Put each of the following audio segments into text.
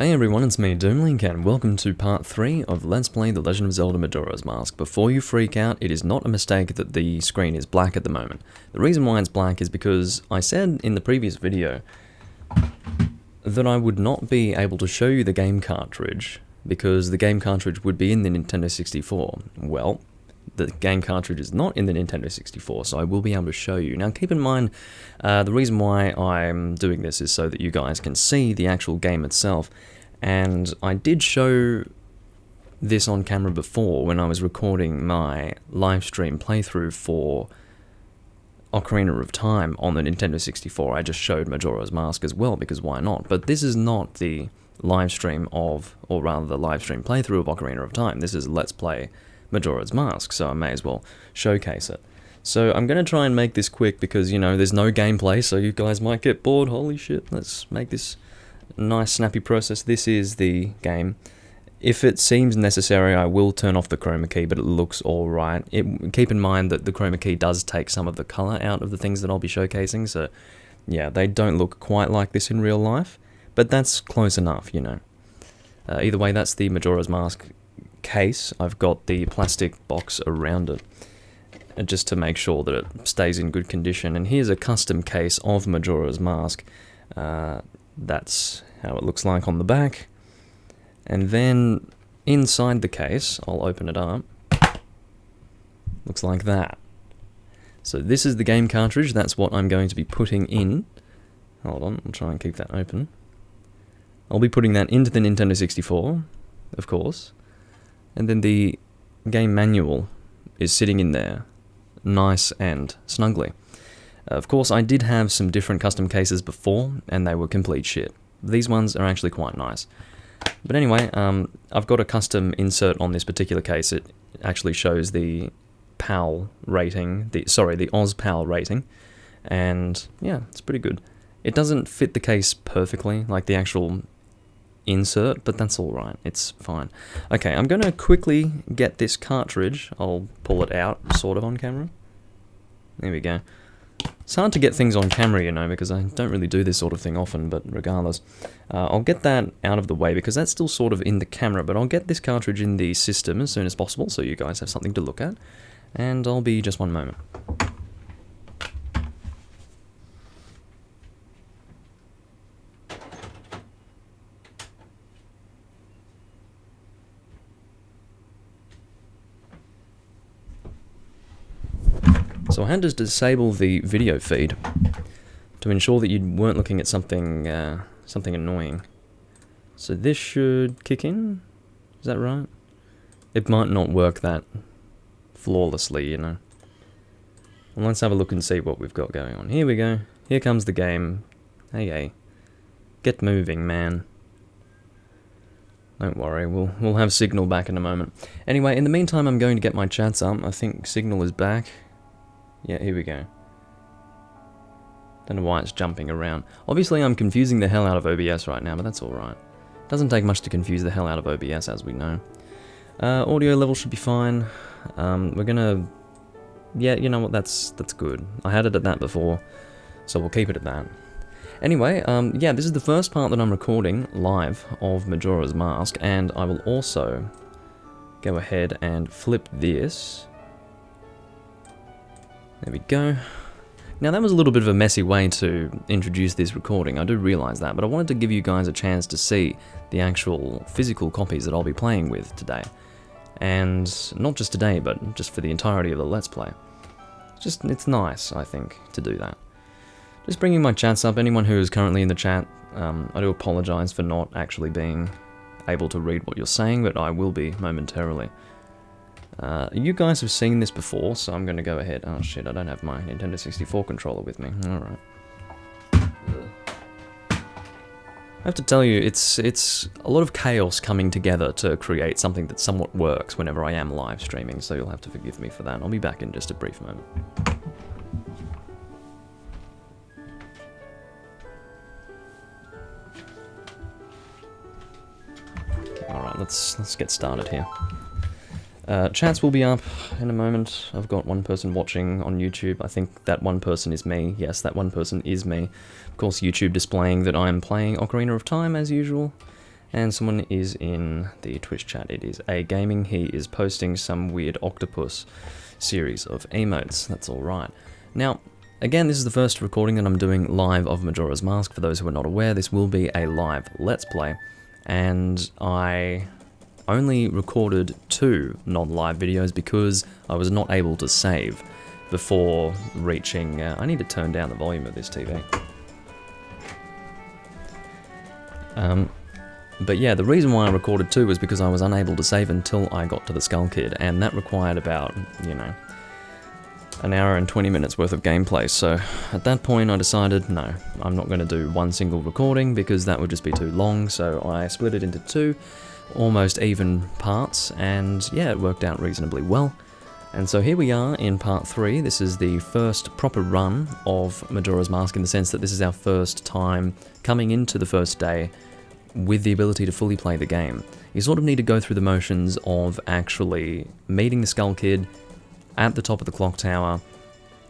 Hey everyone, it's me, Doomlink, and welcome to part 3 of Let's Play The Legend of Zelda Majora's Mask. Before you freak out, it is not a mistake that the screen is black at the moment. The reason why it's black is because I said in the previous video that I would not be able to show you the game cartridge because the game cartridge would be in the Nintendo 64. Well, the game cartridge is not in the Nintendo 64, so I will be able to show you. Now keep in mind, the reason why I'm doing this is so that you guys can see the actual game itself, and I did show this on camera before when I was recording my live stream playthrough for Ocarina of Time on the Nintendo 64. I just showed Majora's Mask as well, because why not? But this is not the live stream of, or rather the live stream playthrough of Ocarina of Time. This is Let's Play Majora's Mask, so I may as well showcase it. So I'm going to try and make this quick because, you know, there's no gameplay, so you guys might get bored. Holy shit, let's make this a nice snappy process. This is the game. If it seems necessary, I will turn off the chroma key, but it looks alright. Keep in mind that the chroma key does take some of the colour out of the things that I'll be showcasing, so yeah, they don't look quite like this in real life, but that's close enough, you know. Either way, that's the Majora's Mask case. I've got the plastic box around it just to make sure that it stays in good condition, and here's a custom case of Majora's Mask. That's how it looks like on the back, and then inside the case, I'll open it up, looks like that. So this is the game cartridge. That's what I'm going to be putting in. Hold on, I'll try and keep that open. I'll be putting that into the Nintendo 64, of course. And then the game manual is sitting in there, nice and snugly. Of course, I did have some different custom cases before, and they were complete shit. These ones are actually quite nice. But anyway, I've got a custom insert on this particular case. It actually shows the PAL rating, the Oz PAL rating, and yeah, it's pretty good. It doesn't fit the case perfectly, like the actual insert, but that's alright, it's fine. Okay, I'm going to quickly get this cartridge. I'll pull it out, sort of on camera. There we go. It's hard to get things on camera, you know, because I don't really do this sort of thing often, but regardless. I'll get that out of the way, because that's still sort of in the camera, but I'll get this cartridge in the system as soon as possible, so you guys have something to look at, and I'll be just one moment. So I had to disable the video feed to ensure that you weren't looking at something something annoying. So this should kick in? Is that right? It might not work that flawlessly, you know. Well, let's have a look and see what we've got going on. Here we go. Here comes the game. Hey. Get moving, man. Don't worry, we'll have signal back in a moment. Anyway, in the meantime, I'm going to get my chats up. I think signal is back. Yeah, here we go. Don't know why it's jumping around. Obviously, I'm confusing the hell out of OBS right now, but that's alright. Doesn't take much to confuse the hell out of OBS, as we know. Audio level should be fine. We're gonna... Yeah, you know what, that's good. I had it at that before, so we'll keep it at that. Anyway, yeah, this is the first part that I'm recording live of Majora's Mask, and I will also go ahead and flip this. There we go. Now that was a little bit of a messy way to introduce this recording, I do realise that, but I wanted to give you guys a chance to see the actual physical copies that I'll be playing with today. And not just today, but just for the entirety of the Let's Play. It's nice, I think, to do that. Just bringing my chats up. Anyone who is currently in the chat, I do apologise for not actually being able to read what you're saying, but I will be momentarily. You guys have seen this before, so I'm going to go ahead. Oh shit, I don't have my Nintendo 64 controller with me. Alright. I have to tell you, it's a lot of chaos coming together to create something that somewhat works whenever I am live streaming, so you'll have to forgive me for that. I'll be back in just a brief moment. Alright, let's get started here. Chats will be up in a moment. I've got one person watching on YouTube. I think that one person is me. Yes, that one person is me. Of course, YouTube displaying that I'm playing Ocarina of Time as usual. And someone is in the Twitch chat. It is A Gaming. He is posting some weird octopus series of emotes. That's alright. Now, again, this is the first recording that I'm doing live of Majora's Mask. For those who are not aware, this will be a live Let's Play. And I only recorded 2 non-live videos because I was not able to save before reaching... I need to turn down the volume of this TV. But yeah, the reason why I recorded 2 was because I was unable to save until I got to the Skull Kid, and that required about, you know, an hour and 20 minutes worth of gameplay. So at that point I decided, no, I'm not going to do one single recording because that would just be too long, so I split it into 2 almost even parts, and yeah, it worked out reasonably well. And so here we are in part 3. This is the first proper run of Majora's Mask in the sense that this is our first time coming into the first day with the ability to fully play the game. You sort of need to go through the motions of actually meeting the Skull Kid at the top of the clock tower,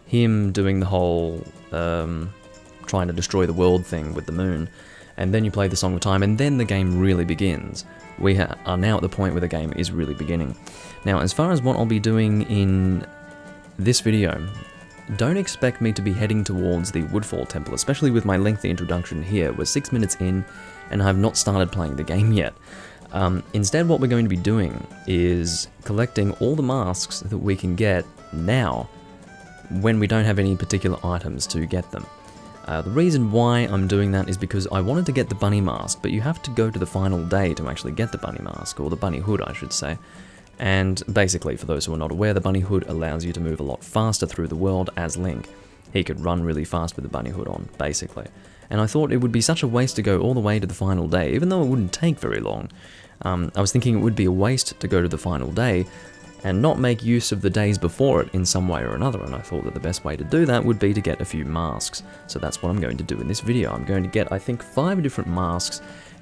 him doing the whole trying to destroy the world thing with the moon, and then you play the Song of Time, and then the game really begins. We are now at the point where the game is really beginning. Now, as far as what I'll be doing in this video, don't expect me to be heading towards the Woodfall Temple, especially with my lengthy introduction here. We're 6 minutes in, and I have not started playing the game yet. Instead, what we're going to be doing is collecting all the masks that we can get now, when we don't have any particular items to get them. The reason why I'm doing that is because I wanted to get the bunny mask, but you have to go to the final day to actually get the bunny mask, or the bunny hood I should say. And basically, for those who are not aware, the bunny hood allows you to move a lot faster through the world as Link. He could run really fast with the bunny hood on, basically. And I thought it would be such a waste to go all the way to the final day, even though it wouldn't take very long. I was thinking it would be a waste to go to the final day and not make use of the days before it in some way or another, and I thought that the best way to do that would be to get a few masks. So that's what I'm going to do in this video. I'm going to get, I think, 5 different masks,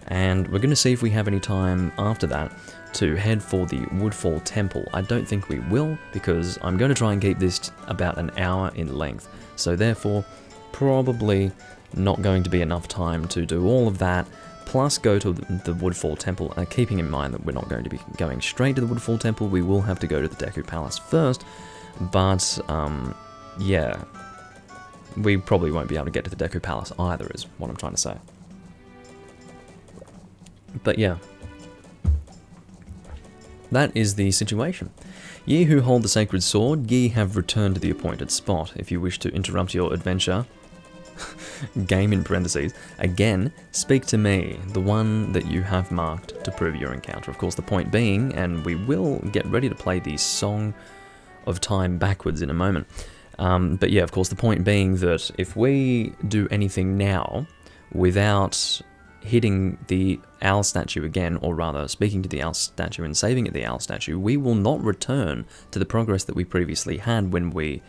and we're going to see if we have any time after that to head for the Woodfall Temple. I don't think we will, because I'm going to try and keep this about an hour in length, so therefore probably not going to be enough time to do all of that, plus go to the Woodfall Temple, keeping in mind that we're not going to be going straight to the Woodfall Temple. We will have to go to the Deku Palace first, but yeah, we probably won't be able to get to the Deku Palace either, is what I'm trying to say. But yeah, that is the situation. Ye who hold the sacred sword, ye have returned to the appointed spot. If you wish to interrupt your adventure, game in parentheses, again, speak to me, the one that you have marked to prove your encounter. Of course, the point being, and we will get ready to play the Song of Time backwards in a moment, but yeah, of course, the point being that if we do anything now without hitting the owl statue again, or rather speaking to the owl statue and saving at the owl statue, we will not return to the progress that we previously had when we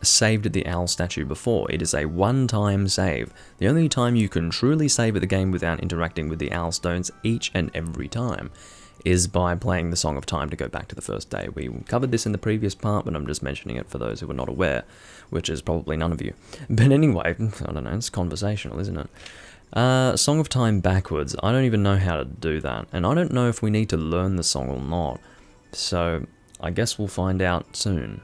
saved at the owl statue before. It is a one-time save. The only time you can truly save at the game without interacting with the owl stones each and every time is by playing the Song of Time to go back to the first day. We covered this in the previous part, but I'm just mentioning it for those who are not aware, which is probably none of you. But anyway, I don't know, it's conversational, isn't it? Song of Time backwards. I don't even know how to do that, and I don't know if we need to learn the song or not, so I guess we'll find out soon.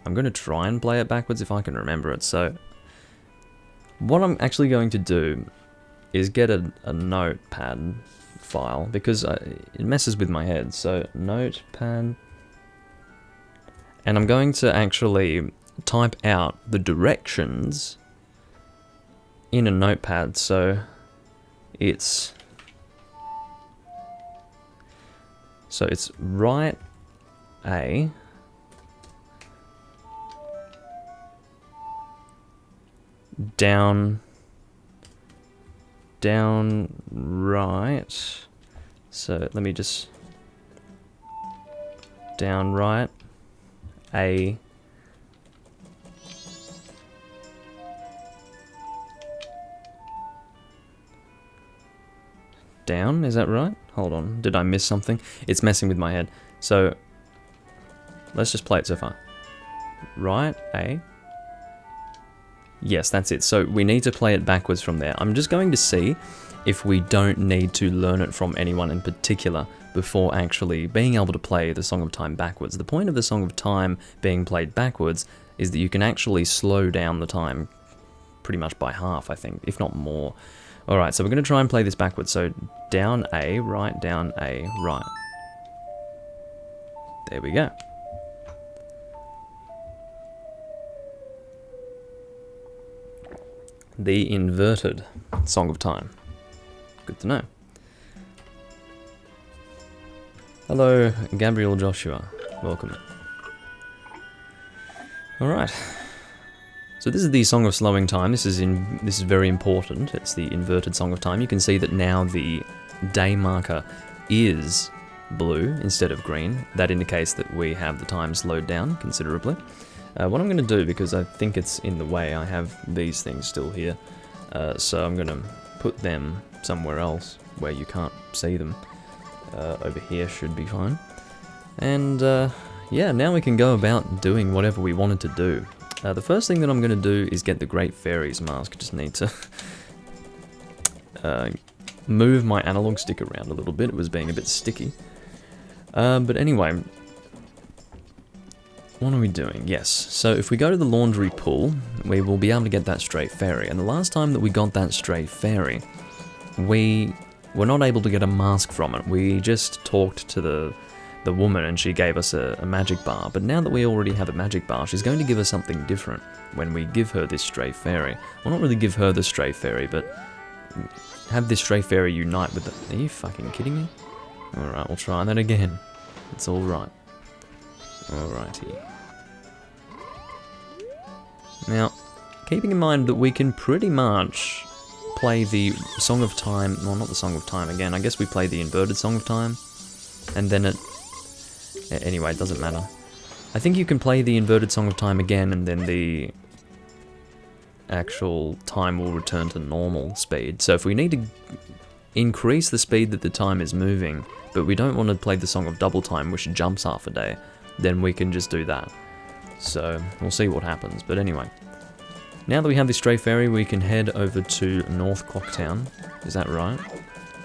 I'm going to try and play it backwards if I can remember it. So what I'm actually going to do is get a notepad file, because it messes with my head. So notepad, and I'm going to actually type out the directions in a notepad. So it's right A, down right, so let me just, down right, A, down, is that right? Hold on, did I miss something? It's messing with my head, so let's just play it so far. Right, A, Yes, that's it. So we need to play it backwards from there. I'm just going to see if we don't need to learn it from anyone in particular before actually being able to play the Song of Time backwards. The point of the Song of Time being played backwards is that you can actually slow down the time pretty much by half, I think, if not more. Alright, so we're going to try and play this backwards. So down A, right, down A, right. There we go. The inverted Song of Time. Good to know. Hello, Gabriel Joshua. Welcome. Alright. So this is the Song of Slowing Time. This is very important. It's the inverted Song of Time. You can see that now the day marker is blue instead of green. That indicates that we have the time slowed down considerably. What I'm going to do, because I think it's in the way, I have these things still here, so I'm going to put them somewhere else where you can't see them. Over here should be fine. And yeah, now we can go about doing whatever we wanted to do. The first thing that I'm going to do is get the Great Fairy's mask. Just need to move my analog stick around a little bit. It was being a bit sticky. But anyway, what are we doing? Yes, so if we go to the laundry pool, we will be able to get that stray fairy. And the last time that we got that stray fairy, we were not able to get a mask from it. We just talked to the woman and she gave us a magic bar. But now that we already have a magic bar, she's going to give us something different when we give her this stray fairy. Well, not really give her the stray fairy, but have this stray fairy unite with the... Are you fucking kidding me? Alright, we'll try that again. It's alright. Alrighty. Now, keeping in mind that we can pretty much play the Song of Time, well, not the Song of Time again, I guess we play the inverted Song of Time, and then it... Anyway, it doesn't matter. I think you can play the inverted Song of Time again, and then the actual time will return to normal speed. So if we need to increase the speed that the time is moving, but we don't want to play the Song of Double Time, which jumps half a day, then we can just do that. So, we'll see what happens. But anyway, now that we have the stray fairy, we can head over to North Clocktown. Is that right?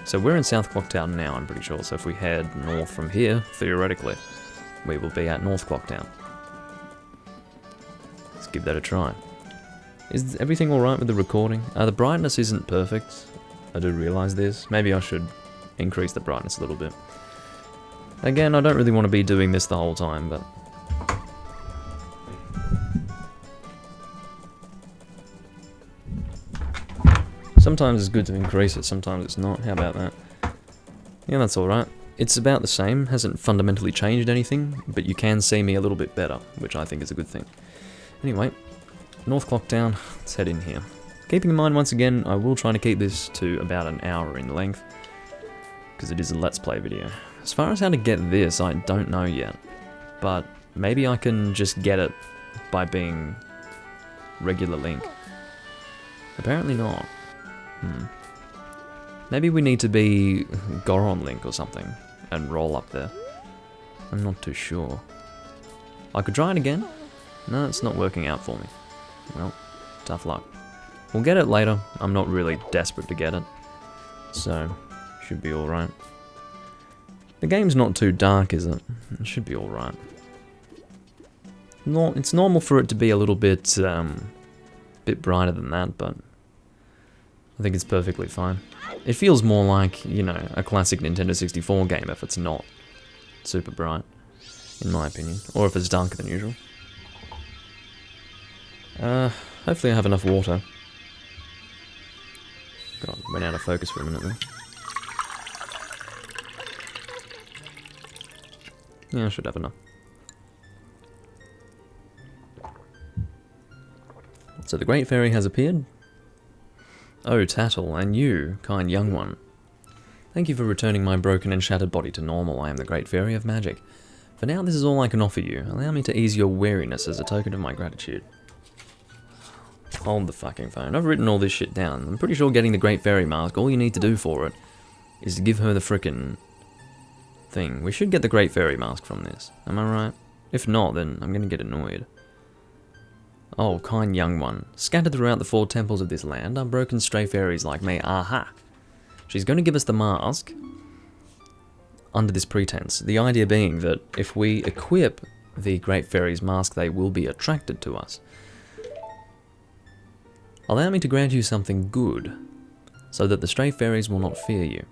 So we're in South Clocktown now, I'm pretty sure. So if we head north from here, theoretically, we will be at North Clocktown. Let's give that a try. Is everything alright with the recording? The brightness isn't perfect. I do realise this. Maybe I should increase the brightness a little bit. Again, I don't really want to be doing this the whole time, but... Sometimes it's good to increase it, sometimes it's not. How about that? Yeah, that's alright. It's about the same, hasn't fundamentally changed anything, but you can see me a little bit better, which I think is a good thing. Anyway, North Clocktown, let's head in here. Keeping in mind, once again, I will try to keep this to about an hour in length, because it is a Let's Play video. As far as how to get this, I don't know yet, but maybe I can just get it by being regular Link. Apparently not. Maybe we need to be Goron Link or something, and roll up there. I'm not too sure. I could try it again. No, it's not working out for me. Well, tough luck. We'll get it later. I'm not really desperate to get it, so should be alright. The game's not too dark, is it? It should be alright. No, it's normal for it to be a little bit brighter than that, but I think it's perfectly fine. It feels more like, you know, a classic Nintendo 64 game if it's not super bright, in my opinion. Or if it's darker than usual. Hopefully I have enough water. God, went out of focus for a minute there. Yeah, I should have enough. So the Great Fairy has appeared. Oh, Tattle, and you, kind young one. Thank you for returning my broken and shattered body to normal. I am the Great Fairy of Magic. For now, this is all I can offer you. Allow me to ease your weariness as a token of my gratitude. Hold the fucking phone. I've written all this shit down. I'm pretty sure getting the Great Fairy mask, all you need to do for it is to give her the frickin' thing. We should get the Great Fairy mask from this. Am I right? If not, then I'm gonna get annoyed. Oh, kind young one. Scattered throughout the 4 temples of this land are broken stray fairies like me. Aha! She's going to give us the mask under this pretense. The idea being that if we equip the Great Fairy's mask, they will be attracted to us. Allow me to grant you something good, so that the stray fairies will not fear you.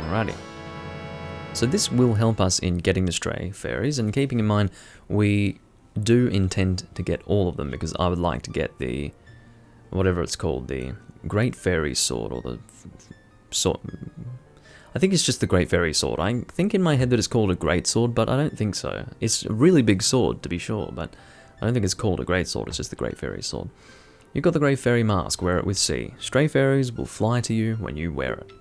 Alrighty. So this will help us in getting the stray fairies, and keeping in mind we do intend to get all of them, because I would like to get the, whatever it's called, the Great Fairy Sword, or the sword. I think it's just the Great Fairy Sword. I think in my head that it's called a Great Sword, but I don't think so. It's a really big sword, to be sure, but I don't think it's called a Great Sword, it's just the Great Fairy Sword. You've got the Great Fairy Mask, wear it with C. Stray fairies will fly to you when you wear it.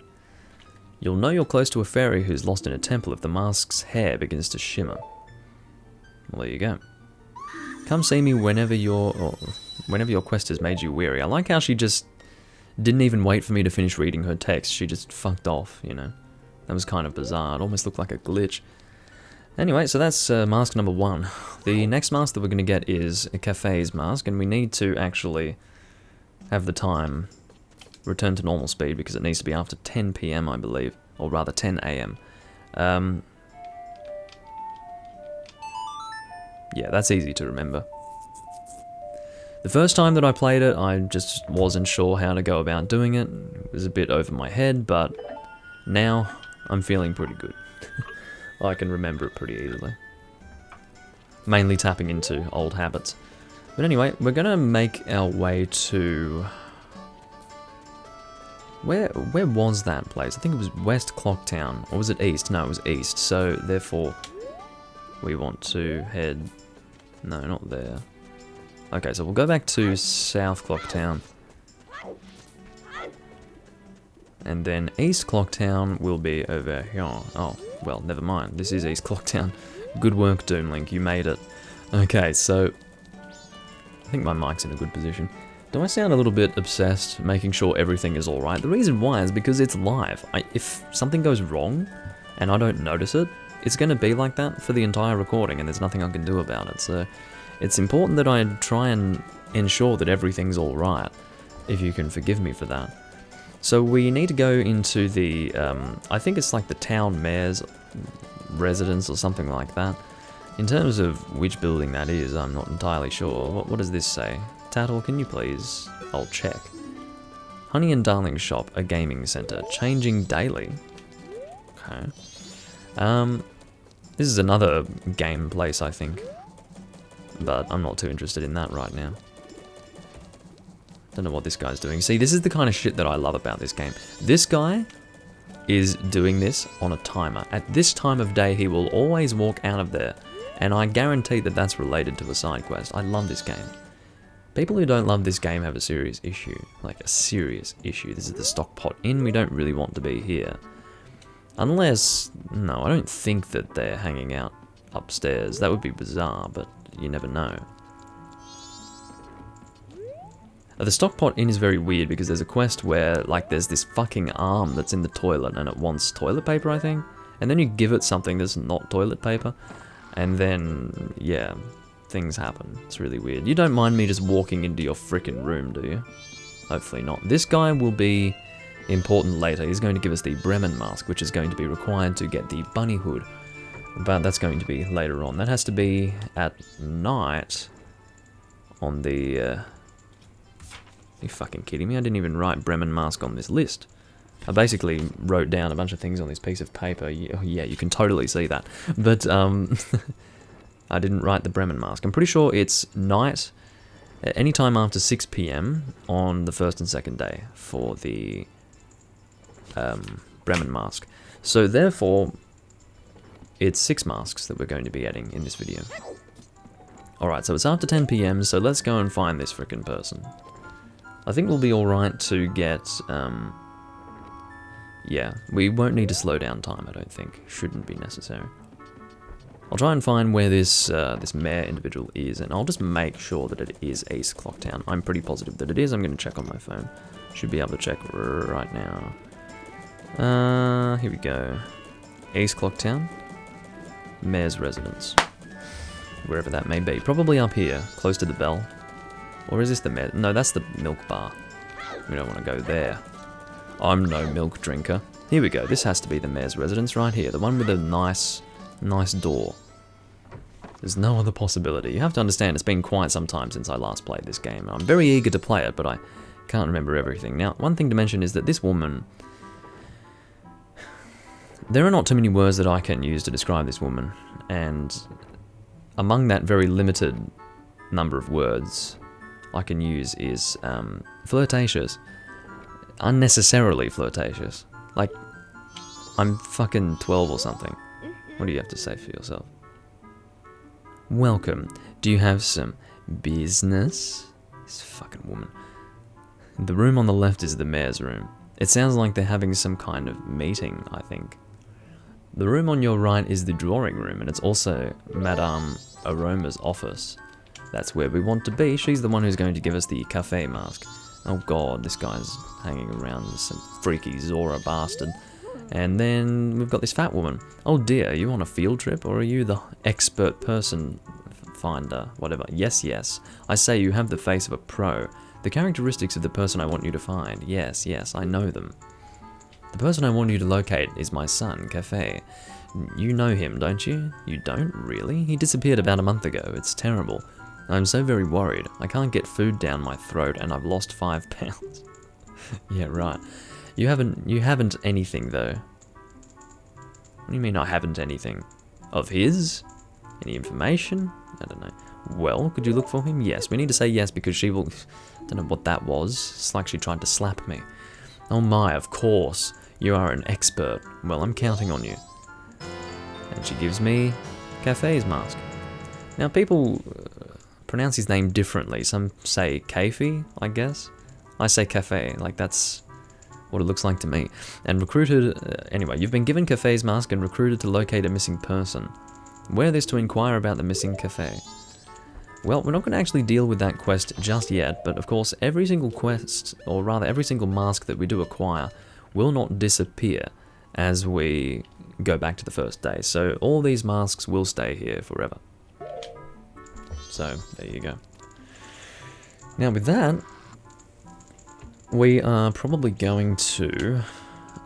You'll know you're close to a fairy who's lost in a temple if the mask's hair begins to shimmer. Well, there you go. Come see me whenever your quest has made you weary. I like how she just didn't even wait for me to finish reading her text. She just fucked off, you know. That was kind of bizarre. It almost looked like a glitch. Anyway, so that's mask number 1. The next mask that we're going to get is a Kafei's mask, and we need to actually have the time return to normal speed because it needs to be after 10 PM, I believe, or rather 10 AM. Yeah, that's easy to remember. The first time that I played it, I just wasn't sure how to go about doing it. It was a bit over my head, but now I'm feeling pretty good. I can remember it pretty easily. Mainly tapping into old habits. But anyway, we're gonna make our way to... Where was that place? I think it was West Clocktown. Or was it East? No, it was East. So, therefore, we want to head... No, not there. Okay, so we'll go back to South Clocktown. And then East Clocktown will be over here. Oh, well, never mind. This is East Clocktown. Good work, Doomlink. You made it. Okay, so... I think my mic's in a good position. Do I sound a little bit obsessed, making sure everything is alright? The reason why is because it's live. If something goes wrong, and I don't notice it, it's going to be like that for the entire recording, and there's nothing I can do about it. So it's important that I try and ensure that everything's alright, if you can forgive me for that. So we need to go into the, I think it's like the town mayor's residence or something like that. In terms of which building that is, I'm not entirely sure. What does this say? Tattle, can you please? I'll check. Honey and Darling Shop, a gaming center, changing daily. Okay. This is another game place, I think. But I'm not too interested in that right now. Don't know what this guy's doing. See, this is the kind of shit that I love about this game. This guy is doing this on a timer. At this time of day, he will always walk out of there. And I guarantee that that's related to a side quest. I love this game. People who don't love this game have a serious issue. Like, a serious issue. This is the Stockpot Inn. We don't really want to be here. Unless... No, I don't think that they're hanging out upstairs. That would be bizarre, but you never know. The Stockpot Inn is very weird because there's a quest where, like, there's this fucking arm that's in the toilet and it wants toilet paper, I think. And then you give it something that's not toilet paper. And then, yeah, things happen. It's really weird. You don't mind me just walking into your frickin' room, do you? Hopefully not. This guy will be important later. He's going to give us the Bremen mask, which is going to be required to get the bunny hood. But that's going to be later on. That has to be at night on the... Are you fucking kidding me? I didn't even write Bremen mask on this list. I basically wrote down a bunch of things on this piece of paper. Yeah, you can totally see that. But, I didn't write the Bremen mask. I'm pretty sure it's night, anytime after 6 PM on the first and second day for the Bremen mask. So therefore, it's 6 masks that we're going to be getting in this video. Alright, so it's after 10 PM, so let's go and find this frickin' person. I think we'll be alright to get, yeah, we won't need to slow down time, I don't think. Shouldn't be necessary. I'll try and find where this this mayor individual is, and I'll just make sure that it is East Clocktown. I'm pretty positive that it is. I'm going to check on my phone. Should be able to check right now. Here we go. East Clocktown. Mayor's residence. wherever that may be. Probably up here, close to the bell. Or is this the mayor? No, that's the milk bar. We don't want to go there. I'm no milk drinker. Here we go. This has to be the mayor's residence right here. The one with a nice door. There's no other possibility. You have to understand, it's been quite some time since I last played this game. I'm very eager to play it, but I can't remember everything. Now, one thing to mention is that this woman... There are not too many words that I can use to describe this woman, and among that very limited number of words I can use is flirtatious. Unnecessarily flirtatious. Like, I'm fucking 12 or something. What do you have to say for yourself? Welcome. Do you have some business? This fucking woman. The room on the left is the mayor's room. It sounds like they're having some kind of meeting, I think. The room on your right is the drawing room, and it's also Madame Aroma's office. That's where we want to be. She's the one who's going to give us the Kafei mask. Oh god, this guy's hanging around with some freaky Zora bastard. And then we've got this fat woman. Oh dear, are you on a field trip, or are you the expert person finder? Whatever. Yes, yes. I say you have the face of a pro. The characteristics of the person I want you to find. Yes, yes, I know them. The person I want you to locate is my son, Kafei. You know him, don't you? You don't, really? He disappeared about a month ago. It's terrible. I'm so very worried. I can't get food down my throat, and I've lost 5 pounds. Yeah, right. You haven't anything, though. What do you mean I haven't anything? Of his? Any information? I don't know. Well, could you look for him? Yes, we need to say yes because she will... Don't know what that was. It's like she tried to slap me. Oh my, of course. You are an expert. Well, I'm counting on you. And she gives me Kafei's mask. Now, people pronounce his name differently. Some say Kafei, I guess. I say Kafei, like that's what it looks like to me. And recruited... anyway, you've been given Kafei's mask and recruited to locate a missing person. Wear this to inquire about the missing Kafei. Well, we're not going to actually deal with that quest just yet, but of course every single quest, or rather every single mask that we do acquire, will not disappear as we go back to the first day. So all these masks will stay here forever. So, there you go. Now with that, we are probably going to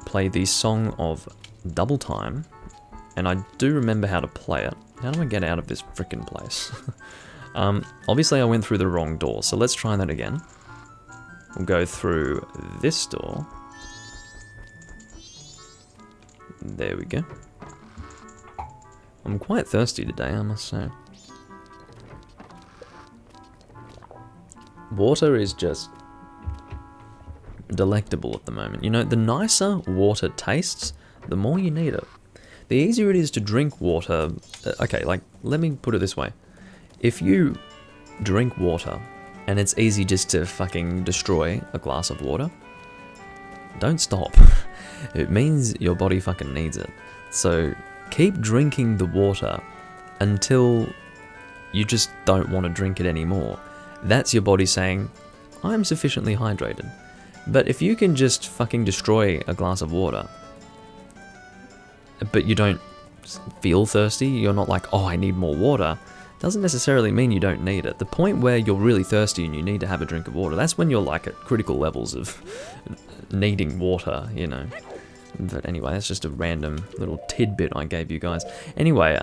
play the Song of Double Time, and I do remember how to play it. How do I get out of this frickin' place? Obviously I went through the wrong door, so let's try that again. We'll go through this door. There we go. I'm quite thirsty today, I must say. Water is just delectable at the moment. You know, the nicer water tastes, the more you need it. The easier it is to drink water... okay, like, let me put it this way. If you drink water, and it's easy just to fucking destroy a glass of water, don't stop. It means your body fucking needs it. So keep drinking the water until you just don't want to drink it anymore. That's your body saying, I'm sufficiently hydrated. But if you can just fucking destroy a glass of water, but you don't feel thirsty, you're not like, oh, I need more water, doesn't necessarily mean you don't need it. The point where you're really thirsty and you need to have a drink of water, that's when you're like at critical levels of needing water, you know. But anyway, that's just a random little tidbit I gave you guys. Anyway,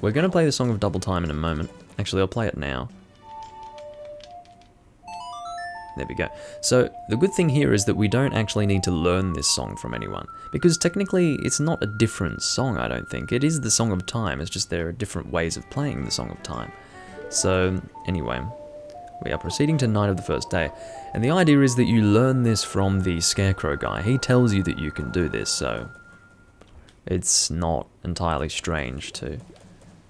we're going to play the Song of Double Time in a moment. Actually, I'll play it now. There we go. So, the good thing here is that we don't actually need to learn this song from anyone. Because technically, it's not a different song, I don't think. It is the Song of Time, it's just there are different ways of playing the Song of Time. So, anyway, we are proceeding to Night of the First Day. And the idea is that you learn this from the Scarecrow guy. He tells you that you can do this, so it's not entirely strange to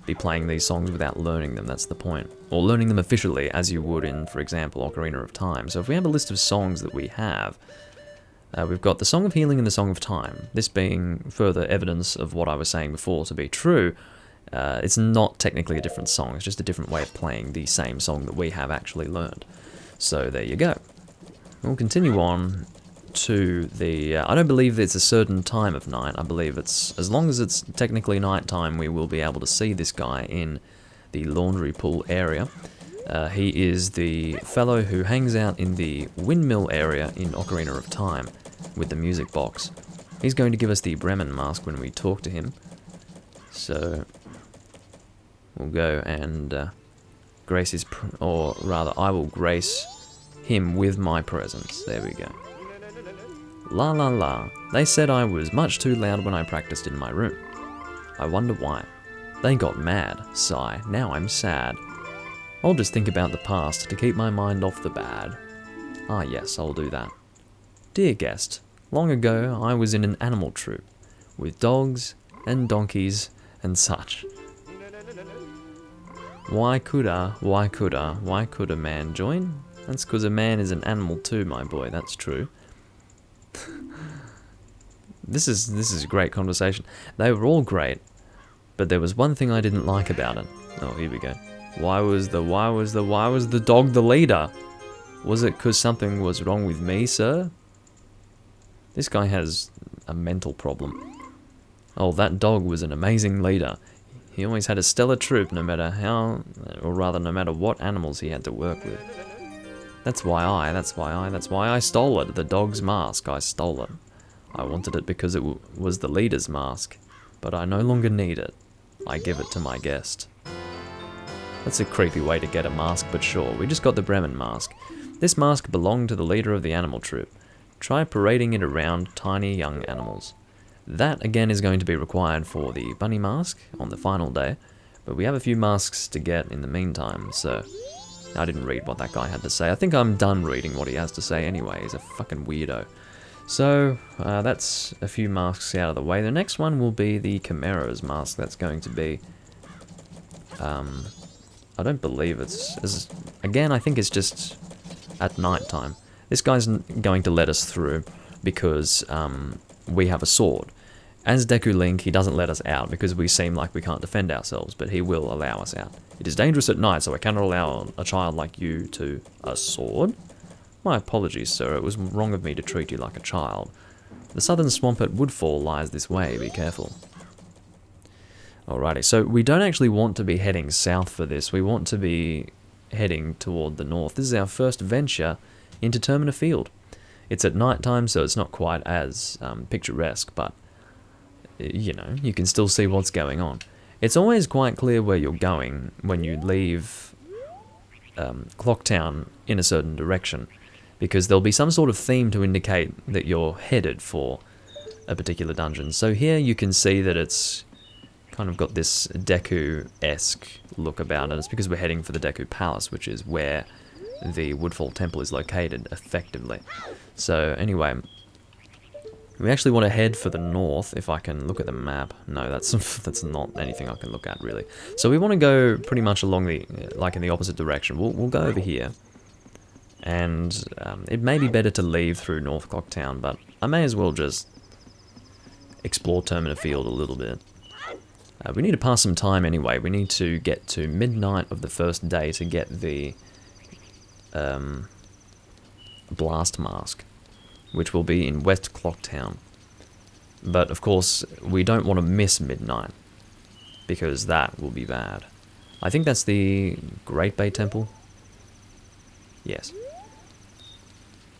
be playing these songs without learning them, that's the point. Or learning them officially, as you would in, for example, Ocarina of Time. So if we have a list of songs that we have, we've got the Song of Healing and the Song of Time. This being further evidence of what I was saying before to be true. It's not technically a different song, it's just a different way of playing the same song that we have actually learned. So there you go. We'll continue on to the... I don't believe it's a certain time of night. I believe it's... As long as it's technically night time, we will be able to see this guy in the laundry pool area. He is the fellow who hangs out in the windmill area in Ocarina of Time with the music box. He's going to give us the Bremen mask when we talk to him. So we'll go and grace his, or rather I will grace him with my presence. There we go. La la la. They said I was much too loud when I practiced in my room. I wonder why. They got mad. Sigh. Now I'm sad. I'll just think about the past to keep my mind off the bad. Ah yes, I'll do that. Dear guest, long ago I was in an animal troupe, with dogs and donkeys and such. Why could a man join? That's because a man is an animal too, my boy, that's true. This is a great conversation. They were all great, but there was one thing I didn't like about it. Oh, here we go. Why was the dog the leader? Was it because something was wrong with me, sir? This guy has a mental problem. Oh, that dog was an amazing leader. He always had a stellar troop, no matter how, or rather no matter what animals he had to work with. That's why I stole it. The dog's mask, I stole it. I wanted it because it was the leader's mask, but I no longer need it. I give it to my guest. That's a creepy way to get a mask, but sure, we just got the Bremen mask. This mask belonged to the leader of the animal troop. Try parading it around tiny young animals. That again is going to be required for the bunny mask on the final day, but we have a few masks to get in the meantime, so I didn't read what that guy had to say. I think I'm done reading what he has to say anyway. He's a fucking weirdo. So, that's a few masks out of the way. The next one will be the Chimero's mask. That's going to be, I don't believe it's, again, I think it's just at night time. This guy's going to let us through because, we have a sword. As Deku Link, he doesn't let us out because we seem like we can't defend ourselves, but he will allow us out. It is dangerous at night, so I cannot allow a child like you to a sword. My apologies, sir. It was wrong of me to treat you like a child. The southern swamp at Woodfall lies this way. Be careful. Alrighty, so we don't actually want to be heading south for this. We want to be heading toward the north. This is our first venture into Termina Field. It's at night time, so it's not quite as picturesque, but you know, you can still see what's going on. It's always quite clear where you're going when you leave Clocktown in a certain direction, because there'll be some sort of theme to indicate that you're headed for a particular dungeon. So here you can see that it's kind of got this Deku-esque look about it. It's because we're heading for the Deku Palace, which is where the Woodfall Temple is located, effectively. So anyway, we actually want to head for the north, if I can look at the map. No, that's not anything I can look at, really. So we want to go pretty much along the, like in the opposite direction. We'll go over here. And it may be better to leave through North Clocktown, but I may as well just explore Termina Field a little bit. We need to pass some time anyway. We need to get to midnight of the first day to get the Blast Mask, which will be in West Clocktown. But of course, we don't want to miss midnight, because that will be bad. I think that's the Great Bay Temple. Yes.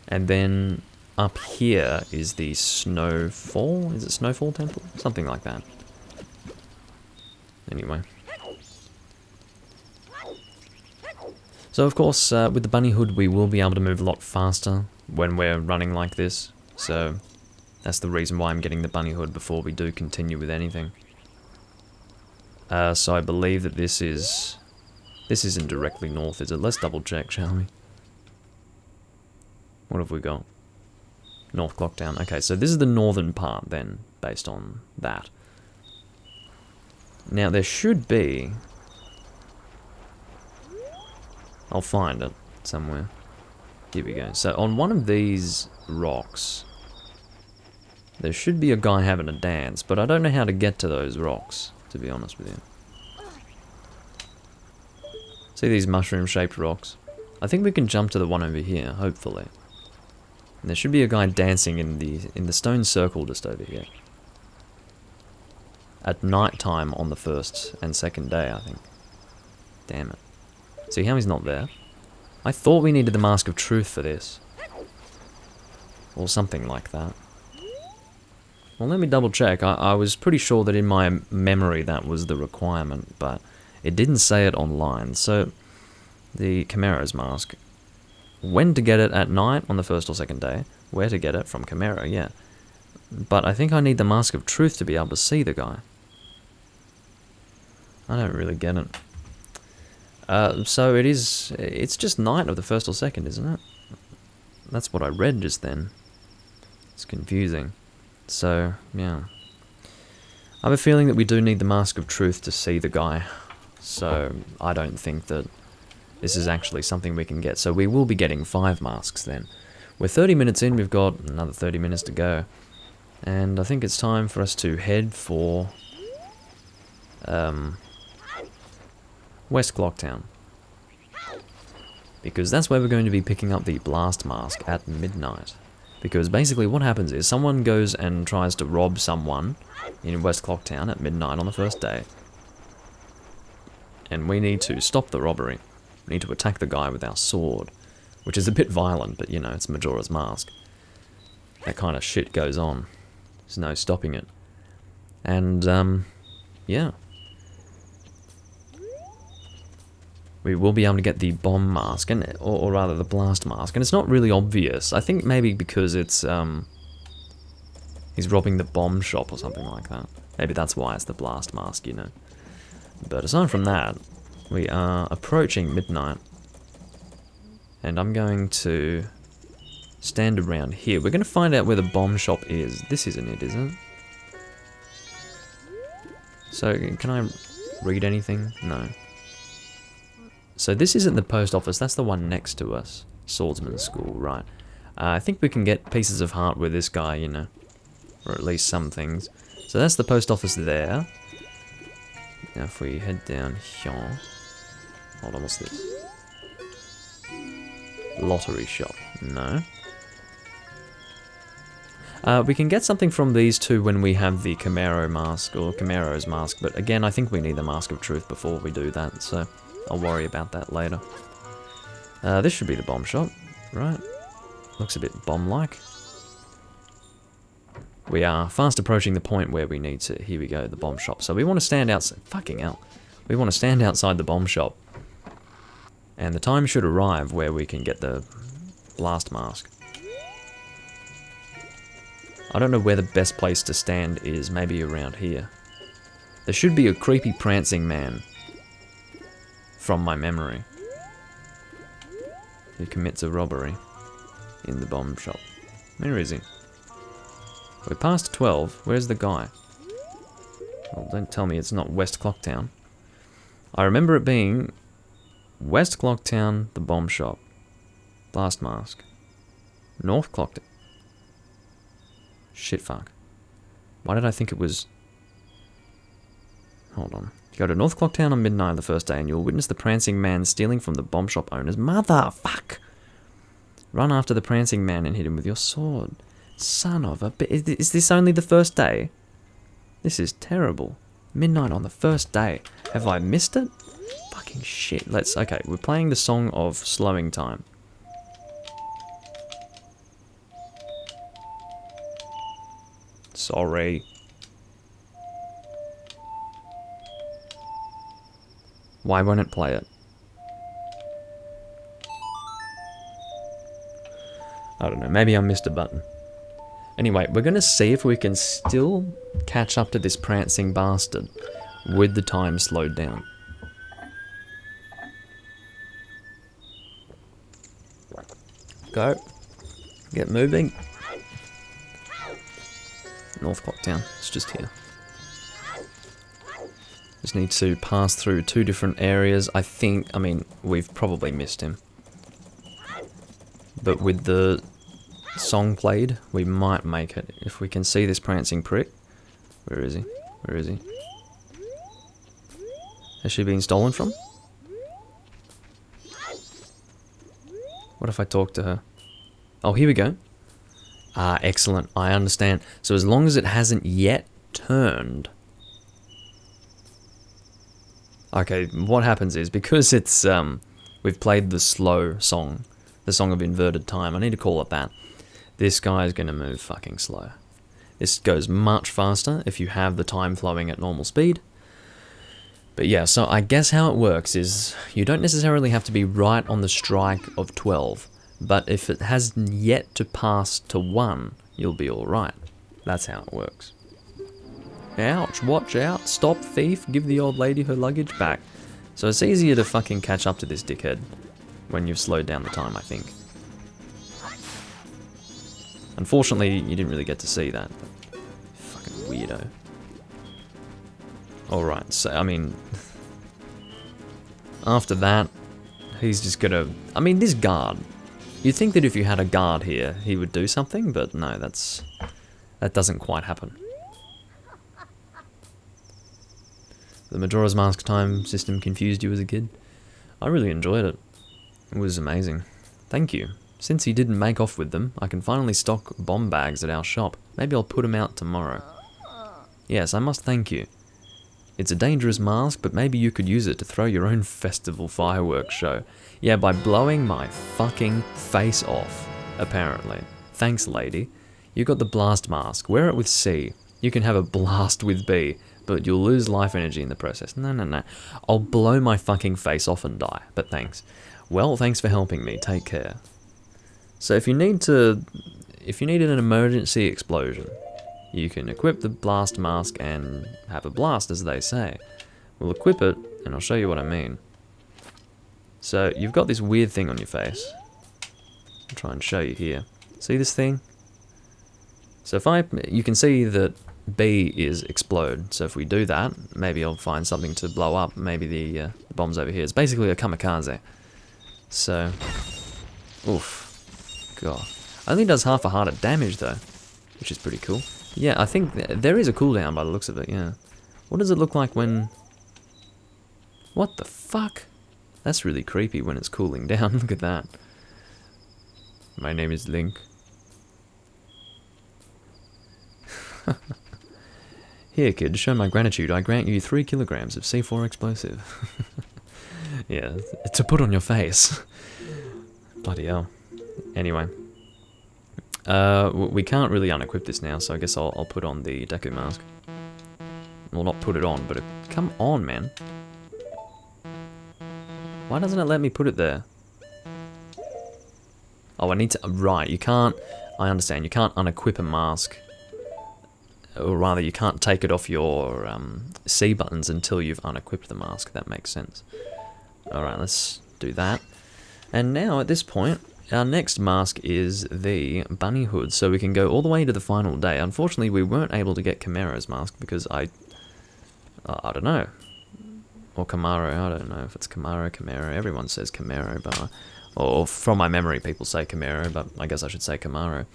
And then up here is the Snowfall. Is it Snowfall Temple? Something like that. Anyway. So of course, with the bunny hood, we will be able to move a lot faster when we're running like this. So that's the reason why I'm getting the bunny hood before we do continue with anything. So I believe that this isn't directly north, is it? Let's double check, shall we? What have we got? North Clocktown. Okay, so this is the northern part then, based on that. Now there should be... I'll find it somewhere. Here we go. So on one of these rocks, there should be a guy having a dance, but I don't know how to get to those rocks, to be honest with you. See these mushroom-shaped rocks? I think we can jump to the one over here, hopefully. And there should be a guy dancing in the stone circle just over here. At night time on the first and second day, I think. Damn it. See how he's not there? I thought we needed the Mask of Truth for this. Or something like that. Well, let me double check. I was pretty sure that in my memory that was the requirement, but it didn't say it online. So, the Chimero's Mask. When to get it at night on the first or second day. Where to get it from Chimero, yeah. But I think I need the Mask of Truth to be able to see the guy. I don't really get it. So it's just night of the first or second, isn't it? That's what I read just then. It's confusing. So, yeah. I have a feeling that we do need the Mask of Truth to see the guy. So, I don't think that this is actually something we can get. So we will be getting 5 masks then. We're 30 minutes in, we've got another 30 minutes to go. And I think it's time for us to head for West Clocktown. Because that's where we're going to be picking up the Blast Mask at midnight. Because basically what happens is someone goes and tries to rob someone in West Clocktown at midnight on the first day. And we need to stop the robbery. We need to attack the guy with our sword. Which is a bit violent, but you know, it's Majora's Mask. That kind of shit goes on. There's no stopping it. And, yeah. We will be able to get the bomb mask, and or rather the blast mask, and it's not really obvious. I think maybe because it's, he's robbing the bomb shop or something like that. Maybe that's why it's the blast mask, you know. But aside from that, we are approaching midnight. And I'm going to stand around here. We're going to find out where the bomb shop is. This isn't it, is it? So, can I read anything? No. So this isn't the post office, that's the one next to us. Swordsman's School, right. I think we can get pieces of heart with this guy, you know. Or at least some things. So that's the post office there. Now if we head down here... Hold on, what's this? Lottery shop. No. We can get something from these two when we have the Chimero mask, or Chimero's mask, but again, I think we need the Mask of Truth before we do that, so I'll worry about that later. This should be the bomb shop, right? Looks a bit bomb-like. We are fast approaching the point where we need to, here we go, the bomb shop. So we want to stand outside, fucking hell. We want to stand outside the bomb shop. And the time should arrive where we can get the blast mask. I don't know where the best place to stand is, maybe around here. There should be a creepy prancing man, from my memory, who commits a robbery in the bomb shop. Where is he? We're past 12, where's the guy? Well, don't tell me it's not West Clocktown. I remember it being West Clocktown, the bomb shop, blast mask, North Clocktown. Shit fuck. Why did I think it was... Hold on. You go to North Clocktown on midnight the first day and you'll witness the prancing man stealing from the bomb shop owner's mother. Fuck! Run after the prancing man and hit him with your sword. Son of a bitch. Is this only the first day? This is terrible. Midnight on the first day. Have I missed it? Fucking shit. Let's... Okay, we're playing the song of slowing time. Sorry. Why won't it play it? I don't know, maybe I missed a button. Anyway, we're gonna see if we can still catch up to this prancing bastard with the time slowed down. Go. Get moving. North Clocktown, it's just here. Just need to pass through 2 different areas. I mean, we've probably missed him. But with the song played, we might make it. If we can see this prancing prick. Where is he? Where is he? Has she been stolen from? What if I talk to her? Oh, here we go. Ah, excellent. I understand. So as long as it hasn't yet turned... Okay, what happens is, because it's, we've played the slow song, the song of inverted time, I need to call it that, this guy's gonna move fucking slow. This goes much faster if you have the time flowing at normal speed. But yeah, so I guess how it works is, you don't necessarily have to be right on the strike of 12, but if it has yet to pass to 1, you'll be alright. That's how it works. Ouch, watch out, stop, thief, give the old lady her luggage back. So it's easier to fucking catch up to this dickhead when you've slowed down the time, I think. Unfortunately, you didn't really get to see that. Fucking weirdo. Alright, so, I mean... after that, he's just gonna... I mean, this guard... You'd think that if you had a guard here, he would do something, but no, that doesn't quite happen. The Majora's Mask time system confused you as a kid? I really enjoyed it. It was amazing. Thank you. Since he didn't make off with them, I can finally stock bomb bags at our shop. Maybe I'll put them out tomorrow. Yes, I must thank you. It's a dangerous mask, but maybe you could use it to throw your own festival fireworks show. Yeah, by blowing my fucking face off, apparently. Thanks, lady. You got the blast mask. Wear it with C. You can have a blast with B, but you'll lose life energy in the process. No, no, no. I'll blow my fucking face off and die, but thanks. Well, thanks for helping me. Take care. So if you need an emergency explosion, you can equip the blast mask and have a blast, as they say. We'll equip it, and I'll show you what I mean. So, you've got this weird thing on your face. I'll try and show you here. See this thing? So you can see that B is explode. So if we do that, maybe I'll find something to blow up. Maybe the bomb's over here. It's basically a kamikaze. So, oof. God. Only does half a heart of damage though, which is pretty cool. Yeah, I think there is a cooldown by the looks of it, yeah. What does it look like when... What the fuck? That's really creepy when it's cooling down, look at that. My name is Link. Here kid, to show my gratitude, I grant you 3 kilograms of C4 explosive. Yeah, to put on your face. Bloody hell. Anyway. We can't really unequip this now, so I guess I'll put on the Deku mask. Well, not put it on, but come on, man. Why doesn't it let me put it there? Oh, I need to... Right, you can't... I understand, you can't unequip a mask. Or rather, you can't take it off your C buttons until you've unequipped the mask. That makes sense. Alright, let's do that. And now, at this point... Our next mask is the bunny hood, so we can go all the way to the final day. Unfortunately, we weren't able to get Camaro's mask because I don't know. Or Camaro, I don't know if it's Camaro, everyone says Camaro, but... Or from my memory, people say Camaro, but I guess I should say Camaro.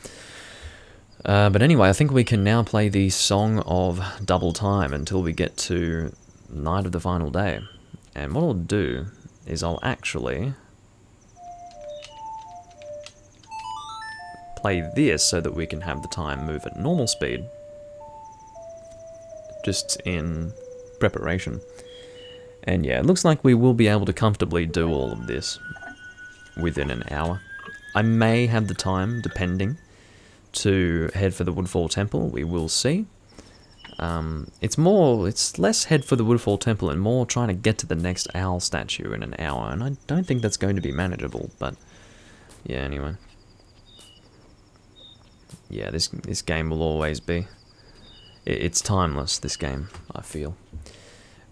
But anyway, I think we can now play the Song of Double Time until we get to Night of the Final Day. And what I'll do is I'll actually... play this so that we can have the time move at normal speed, just in preparation. And yeah, it looks like we will be able to comfortably do all of this within an hour. I may have the time, depending, to head for the Woodfall Temple. We will see. It's less head for the Woodfall Temple and more trying to get to the next owl statue in an hour, and I don't think that's going to be manageable, but yeah, anyway. Yeah, this game will always be. It's timeless, this game, I feel.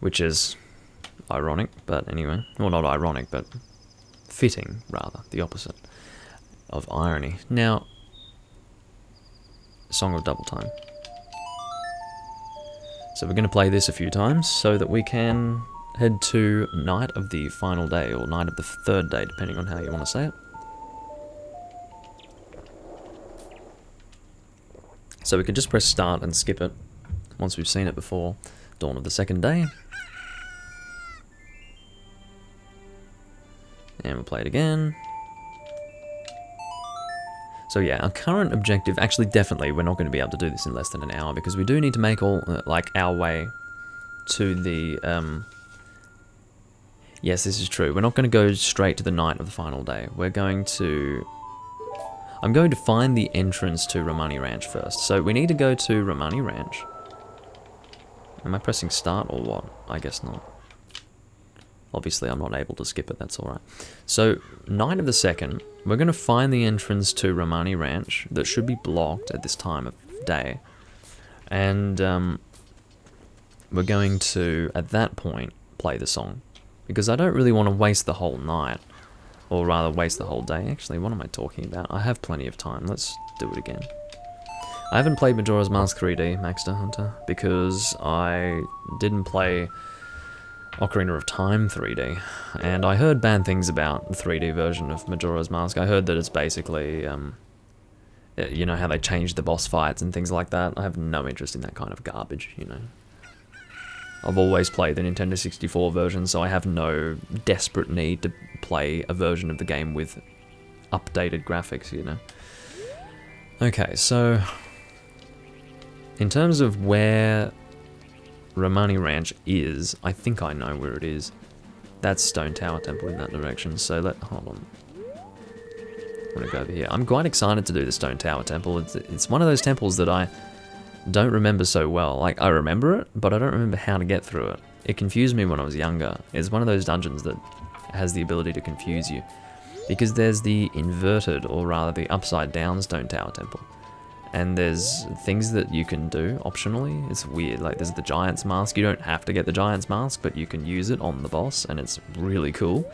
Which is ironic, but anyway. Well, not ironic, but fitting, rather. The opposite of irony. Now, Song of Double Time. So we're going to play this a few times so that we can head to Night of the Final Day, or Night of the Third Day, depending on how you want to say it. So we could just press start and skip it once we've seen it before. Dawn of the Second Day. And we'll play it again. So yeah, our current objective, actually definitely we're not going to be able to do this in less than an hour because we do need to make our way to the Yes, this is true. We're not going to go straight to the night of the final day. We're going to... I'm going to find the entrance to Romani Ranch first. So we need to go to Romani Ranch. Am I pressing start or what? I guess not. Obviously, I'm not able to skip it. That's alright. So, night of the 2nd, we're going to find the entrance to Romani Ranch that should be blocked at this time of day. And we're going to, at that point, play the song. Because I don't really want to waste the whole night. Or rather, waste the whole day. Actually, what am I talking about? I have plenty of time. Let's do it again. I haven't played Majora's Mask 3D, Maxter Hunter, because I didn't play Ocarina of Time 3D. And I heard bad things about the 3D version of Majora's Mask. I heard that it's basically, you know, how they changed the boss fights and things like that. I have no interest in that kind of garbage, you know. I've always played the Nintendo 64 version, so I have no desperate need to play a version of the game with updated graphics, you know. Okay, so in terms of where Romani Ranch is, I think I know where it is. That's Stone Tower Temple in that direction, so hold on. I'm gonna go over here. I'm quite excited to do the Stone Tower Temple. It's one of those temples that I don't remember so well. Like, I remember it, but I don't remember how to get through it. It confused me when I was younger. It's one of those dungeons that has the ability to confuse you. Because there's the inverted, or rather the upside down Stone Tower Temple. And there's things that you can do optionally. It's weird, like there's the Giant's Mask. You don't have to get the Giant's Mask, but you can use it on the boss, and it's really cool.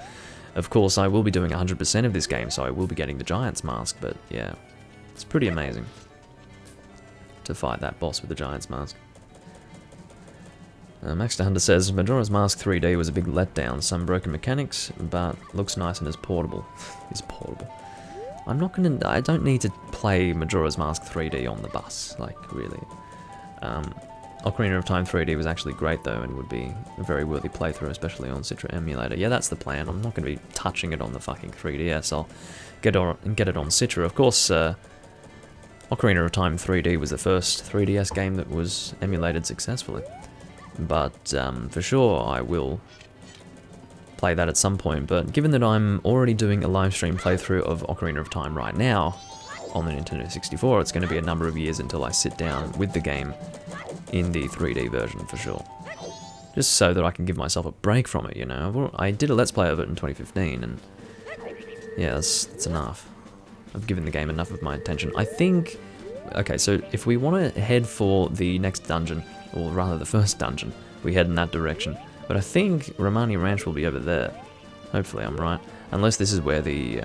Of course, I will be doing 100% of this game, so I will be getting the Giant's Mask, but yeah, it's pretty amazing to fight that boss with the Giant's Mask. Max the Hunter says, Majora's Mask 3D was a big letdown. Some broken mechanics, but looks nice and is portable. Is portable. I don't need to play Majora's Mask 3D on the bus, like, really. Ocarina of Time 3D was actually great, though, and would be a very worthy playthrough, especially on Citra Emulator. Yeah, that's the plan. I'm not going to be touching it on the fucking 3DS. I'll get it on Citra. Of course, Ocarina of Time 3D was the first 3DS game that was emulated successfully. But for sure, I will play that at some point. But given that I'm already doing a live stream playthrough of Ocarina of Time right now on the Nintendo 64, it's going to be a number of years until I sit down with the game in the 3D version for sure. Just so that I can give myself a break from it, you know. I did a Let's Play of it in 2015, and yeah, that's enough. I've given the game enough of my attention. I think... Okay, so if we want to head for the next dungeon, or rather the first dungeon, we head in that direction. But I think Romani Ranch will be over there. Hopefully I'm right. Unless this is where the...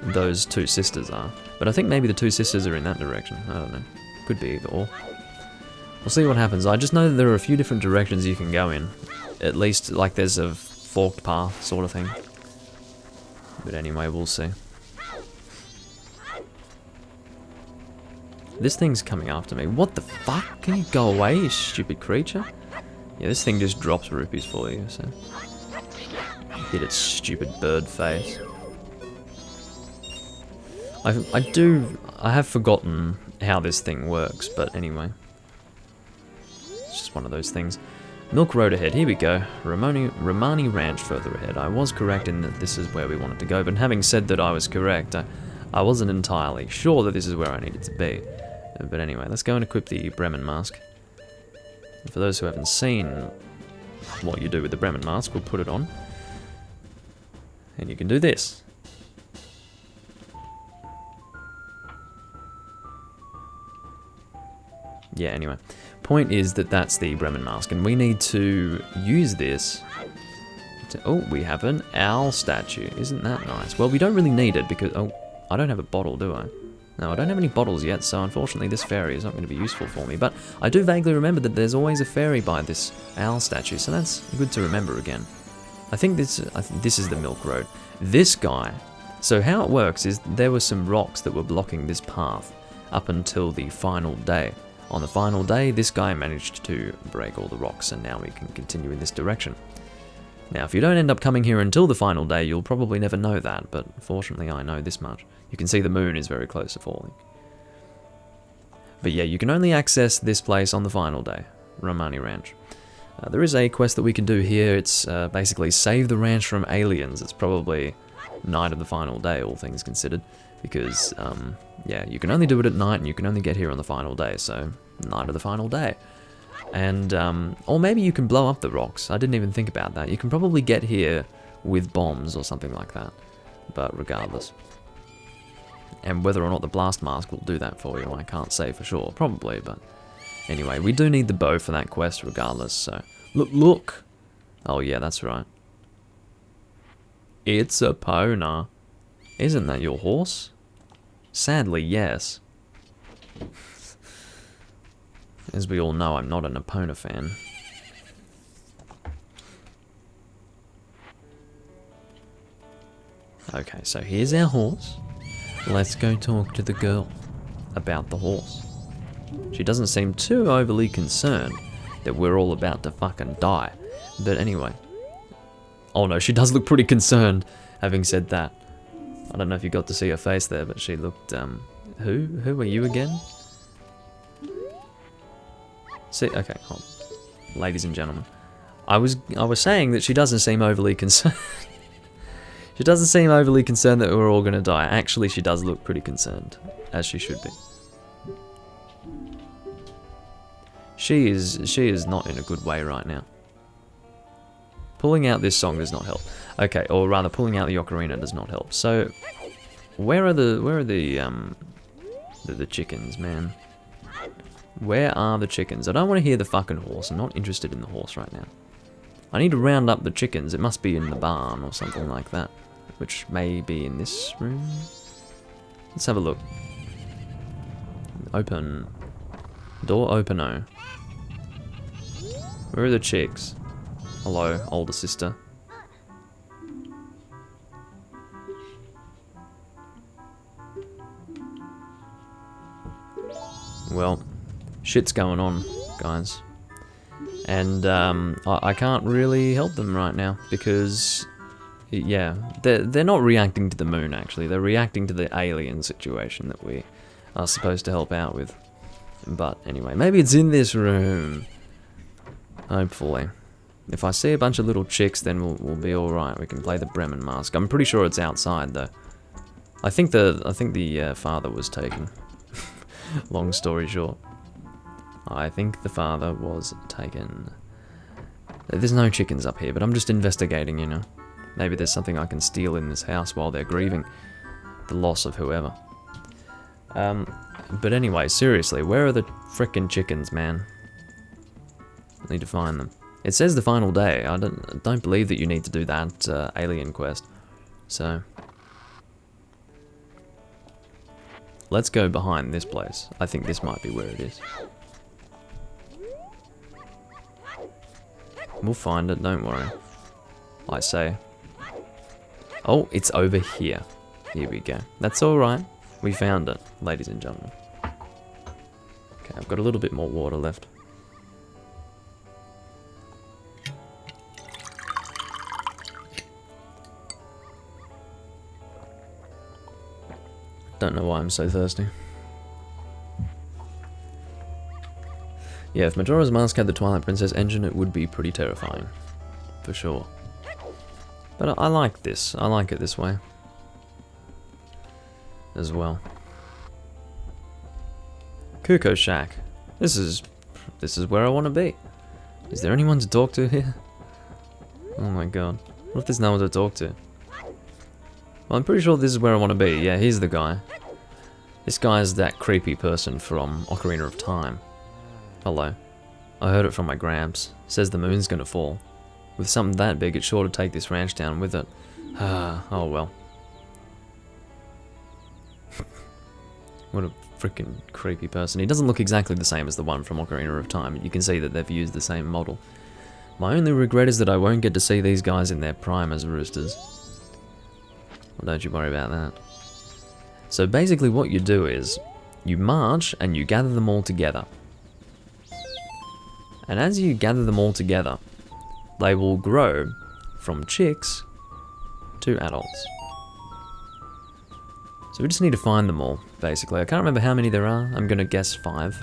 those two sisters are. But I think maybe the two sisters are in that direction. I don't know. Could be either or. We'll see what happens. I just know that there are a few different directions you can go in. At least, like, there's a forked path sort of thing. But anyway, we'll see. This thing's coming after me. What the fuck? Can you go away, you stupid creature? Yeah, this thing just drops rupees for you, so... Hit its stupid bird face. I have forgotten how this thing works, but anyway. It's just one of those things. Milk Road ahead, here we go. Romani Ranch further ahead. I was correct in that this is where we wanted to go, but having said that I was correct, I wasn't entirely sure that this is where I needed to be. But anyway, let's go and equip the Bremen Mask. And for those who haven't seen what you do with the Bremen Mask, we'll put it on. And you can do this. Yeah, anyway. Point is that that's the Bremen Mask, and we need to use this to... Oh, we have an owl statue. Isn't that nice? Well, we don't really need it because... Oh, I don't have a bottle, do I? No, I don't have any bottles yet, so unfortunately this fairy is not going to be useful for me. But I do vaguely remember that there's always a fairy by this owl statue, so that's good to remember again. I think this is the Milk Road. This guy... So how it works is there were some rocks that were blocking this path up until the final day. On the final day, this guy managed to break all the rocks, and now we can continue in this direction. Now, if you don't end up coming here until the final day, you'll probably never know that, but fortunately I know this much. You can see the moon is very close to falling. But yeah, you can only access this place on the final day, Romani Ranch. There is a quest that we can do here. It's basically save the ranch from aliens. It's probably night of the final day, all things considered. Because, yeah, you can only do it at night and you can only get here on the final day. So, night of the final day. And, or maybe you can blow up the rocks. I didn't even think about that. You can probably get here with bombs or something like that. But regardless. And whether or not the blast mask will do that for you, I can't say for sure. Probably, but... Anyway, we do need the bow for that quest regardless, so... Look! Oh yeah, that's right. It's a pona. Isn't that your horse? Sadly, yes. As we all know, I'm not an Epona fan. Okay, so here's our horse. Let's go talk to the girl about the horse. She doesn't seem too overly concerned that we're all about to fucking die. But anyway. Oh no, she does look pretty concerned, having said that. I don't know if you got to see her face there, but she looked, Who are you again? See, okay, hold on. Ladies and gentlemen. I was saying that she doesn't seem overly concerned. She doesn't seem overly concerned that we're all gonna die. Actually, she does look pretty concerned, as she should be. She is not in a good way right now. Pulling out this song does not help. Okay, or rather, pulling out the ocarina does not help. So, where are the chickens, man? Where are the chickens? I don't want to hear the fucking horse. I'm not interested in the horse right now. I need to round up the chickens. It must be in the barn or something like that. Which may be in this room. Let's have a look. Open. Door open-o. Where are the chicks? Hello, older sister. Well, shit's going on, guys. And I can't really help them right now because... Yeah, they're not reacting to the moon, actually. They're reacting to the alien situation that we are supposed to help out with. But anyway, maybe it's in this room. Hopefully. If I see a bunch of little chicks, then we'll be alright. We can play the Bremen mask. I'm pretty sure it's outside, though. I think the father was taken. Long story short. I think the father was taken. There's no chickens up here, but I'm just investigating, you know. Maybe there's something I can steal in this house while they're grieving the loss of whoever. But anyway, seriously, where are the frickin' chickens, man? I need to find them. It says the final day. I don't believe that you need to do that alien quest. So let's go behind this place. I think this might be where it is. We'll find it, don't worry. I say. Oh, it's over here. Here we go. That's alright. We found it, ladies and gentlemen. Okay, I've got a little bit more water left. Don't know why I'm so thirsty. Yeah, if Majora's Mask had the Twilight Princess engine, it would be pretty terrifying. For sure. But I like this. I like it this way. As well. Kuko Shack. This is where I want to be. Is there anyone to talk to here? Oh my god. What if there's no one to talk to? Well, I'm pretty sure this is where I want to be. Yeah, he's the guy. This guy is that creepy person from Ocarina of Time. Hello. I heard it from my gramps. Says the moon's gonna fall. With something that big, it's sure to take this ranch down with it. Oh well. What a freaking creepy person. He doesn't look exactly the same as the one from Ocarina of Time. You can see that they've used the same model. My only regret is that I won't get to see these guys in their prime as roosters. Well, don't you worry about that. So basically what you do is, you march and you gather them all together. And as you gather them all together, they will grow from chicks to adults. So we just need to find them all, basically. I can't remember how many there are. I'm going to guess 5.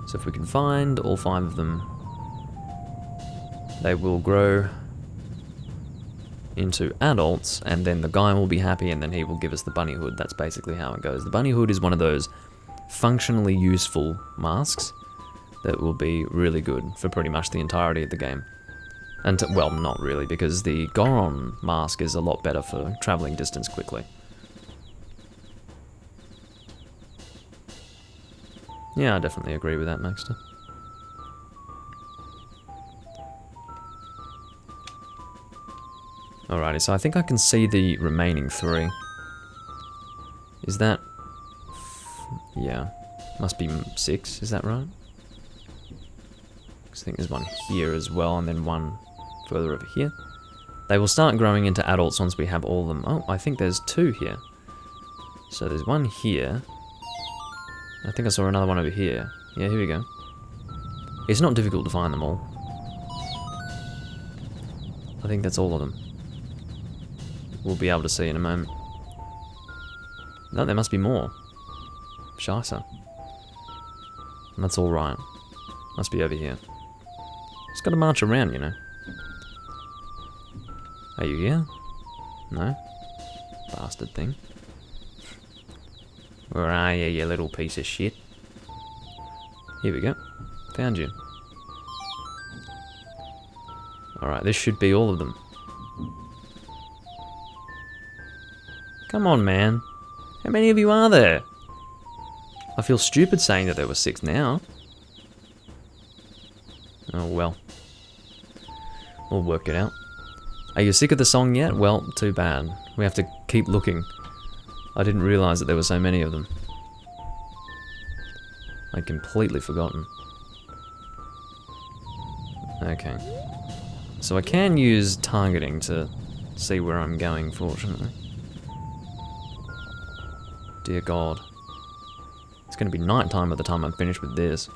So if we can find all 5 of them, they will grow into adults, and then the guy will be happy, and then he will give us the bunny hood. That's basically how it goes. The bunny hood is one of those functionally useful masks that will be really good for pretty much the entirety of the game. And, well, not really, because the Goron mask is a lot better for travelling distance quickly. Yeah, I definitely agree with that, Maxter. Alrighty, so I think I can see the remaining 3. Is that... yeah, must be 6, is that right? I think there's one here as well, and then one further over here. They will start growing into adults once we have all of them. Oh, I think there's 2 here. So there's one here. I think I saw another one over here. Yeah, here we go. It's not difficult to find them all. I think that's all of them. We'll be able to see in a moment. No, there must be more. Scheisse. That's alright. Must be over here. Just gotta march around, you know. Are you here? No? Bastard thing. Where are you, you little piece of shit? Here we go. Found you. Alright, this should be all of them. Come on, man. How many of you are there? I feel stupid saying that there were 6 now. Oh well. We'll work it out. Are you sick of the song yet? Well, too bad. We have to keep looking. I didn't realise that there were so many of them. I'd completely forgotten. Okay. So I can use targeting to see where I'm going, fortunately. Dear God. It's going to be nighttime by the time I'm finished with this.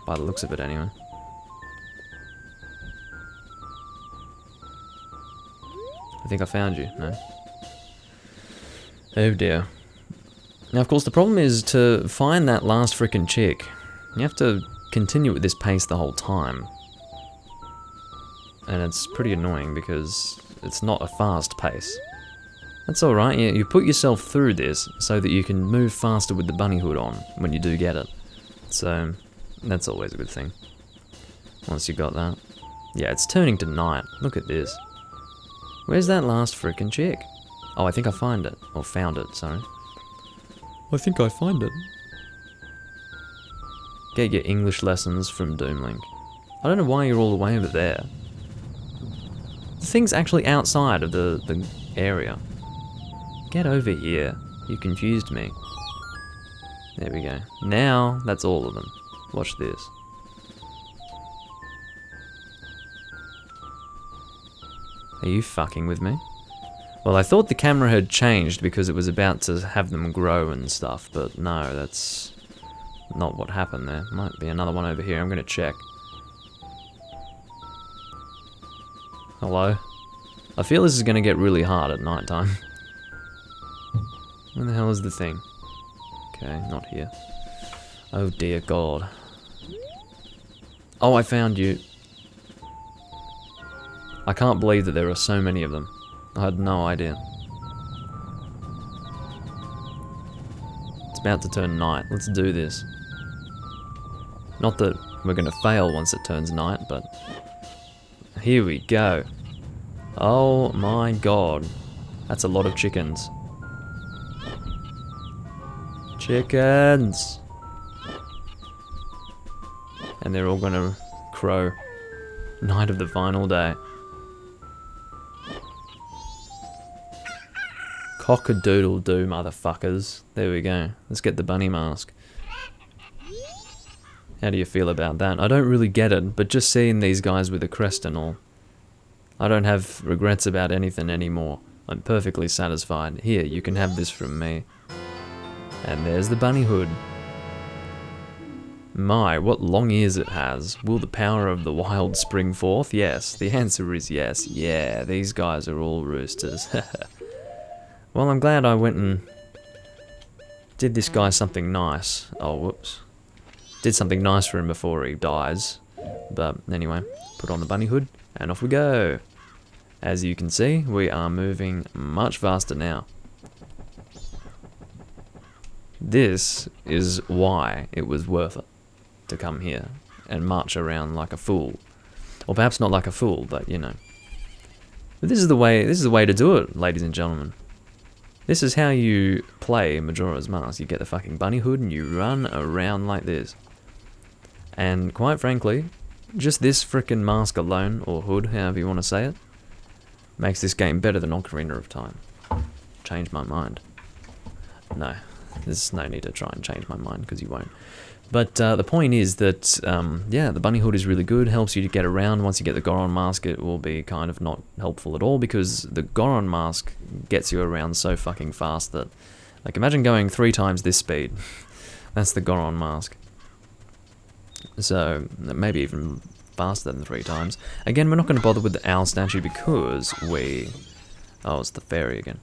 By the looks of it, anyway. I think I found you, no? Oh dear. Now, of course, the problem is to find that last frickin' chick. You have to continue at this pace the whole time. And it's pretty annoying because it's not a fast pace. That's alright, you put yourself through this so that you can move faster with the bunny hood on when you do get it. So, that's always a good thing. Once you got that. Yeah, it's turning to night. Look at this. Where's that last frickin' chick? Oh, I think I find it. Or found it, sorry. I think I find it. Get your English lessons from Doomlink. I don't know why you're all the way over there. The thing's actually outside of the area. Get over here. You confused me. There we go. Now, that's all of them. Watch this. Are you fucking with me? Well, I thought the camera had changed because it was about to have them grow and stuff, but no, that's not what happened there. Might be another one over here. I'm gonna check. Hello? I feel this is gonna get really hard at night time. Where the hell is the thing? Okay, not here. Oh dear God. Oh, I found you. I can't believe that there are so many of them. I had no idea. It's about to turn night. Let's do this. Not that we're gonna fail once it turns night, but... here we go. Oh my God. That's a lot of chickens. Chickens! And they're all gonna crow. Night of the final day. Cock-a-doodle-doo, motherfuckers. There we go. Let's get the bunny mask. How do you feel about that? I don't really get it, but just seeing these guys with a crest and all, I don't have regrets about anything anymore. I'm perfectly satisfied. Here, you can have this from me. And there's the bunny hood. My, what long ears it has. Will the power of the wild spring forth? Yes. The answer is yes. Yeah, these guys are all roosters. Well, I'm glad I went and did this guy something nice. Oh, whoops. Did something nice for him before he dies. But anyway, put on the bunny hood, and off we go. As you can see, we are moving much faster now. This is why it was worth it to come here and march around like a fool. Or perhaps not like a fool, but you know. But this is the way to do it, ladies and gentlemen. This is how you play Majora's Mask. You get the fucking bunny hood and you run around like this. And quite frankly, just this frickin' mask alone, or hood, however you want to say it, makes this game better than Ocarina of Time. Change my mind. No, there's no need to try and change my mind, because you won't. But the point is that, yeah, the bunny hood is really good, helps you to get around. Once you get the Goron mask, it will be kind of not helpful at all, because the Goron mask gets you around so fucking fast that, like, imagine going 3 times this speed. That's the Goron mask. So, maybe even faster than 3 times. Again, we're not going to bother with the owl statue because we... Oh, it's the fairy again.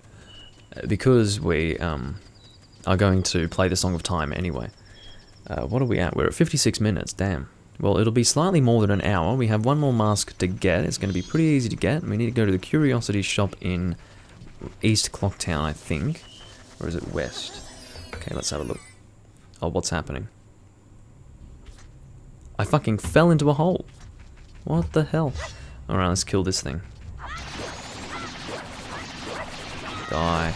Because we are going to play the Song of Time anyway. What are we at? We're at 56 minutes, damn. Well, it'll be slightly more than an hour. We have one more mask to get. It's going to be pretty easy to get. We need to go to the Curiosity Shop in East Clocktown, I think. Or is it West? Okay, let's have a look. Oh, what's happening? I fucking fell into a hole. What the hell? Alright, let's kill this thing. Die.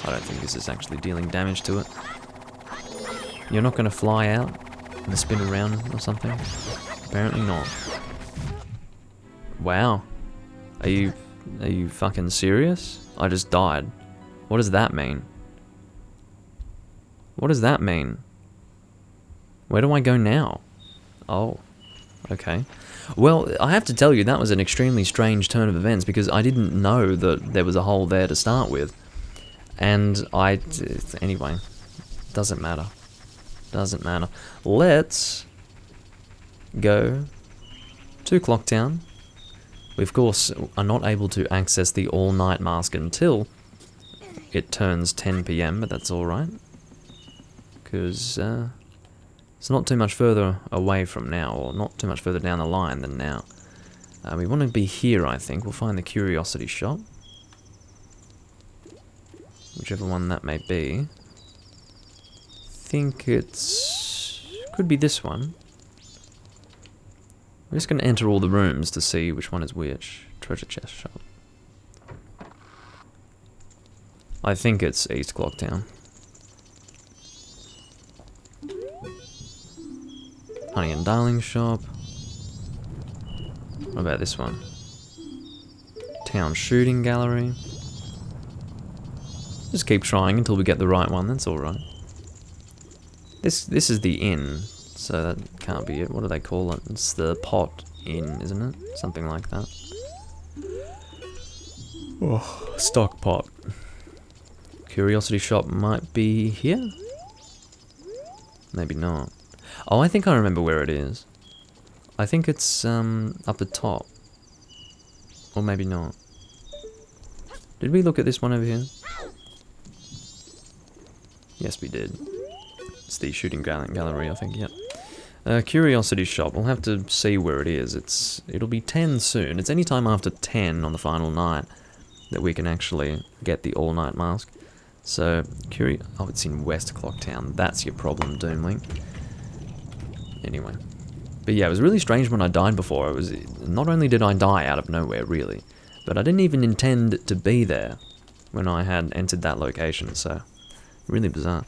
I don't think this is actually dealing damage to it. You're not going to fly out and spin around or something? Apparently not. Wow. Are you fucking serious? I just died. What does that mean? What does that mean? Where do I go now? Oh, okay. Well, I have to tell you, that was an extremely strange turn of events, because I didn't know that there was a hole there to start with. And anyway, doesn't matter. Doesn't matter. Let's go to Clocktown. We, of course, are not able to access the all-night mask until it turns 10 PM, but that's alright. Because, it's not too much further away from now, or not too much further down the line than now. We want to be here, I think. We'll find the Curiosity Shop. Whichever one that may be. I think it's... could be this one. We're just going to enter all the rooms to see which one is which. Treasure chest shop. I think it's East Clocktown. Honey and Darling shop. What about this one? Town shooting gallery. Just keep trying until we get the right one, that's alright. This is the inn, so that can't be it. What do they call it? It's the pot inn, isn't it? Something like that. Oh, stock pot. Curiosity shop might be here? Maybe not. Oh, I think I remember where it is. I think it's up the top. Or maybe not. Did we look at this one over here? Yes, we did. It's the shooting gallery, I think, yep. Curiosity shop, we'll have to see where it is. It'll be 10 soon. It's any time after 10 on the final night that we can actually get the all-night mask. So, oh, it's in West Clocktown. That's your problem, Doomlink. Anyway. But yeah, it was really strange when I died before. It was, not only did I die out of nowhere, really, but I didn't even intend to be there when I had entered that location, so really bizarre.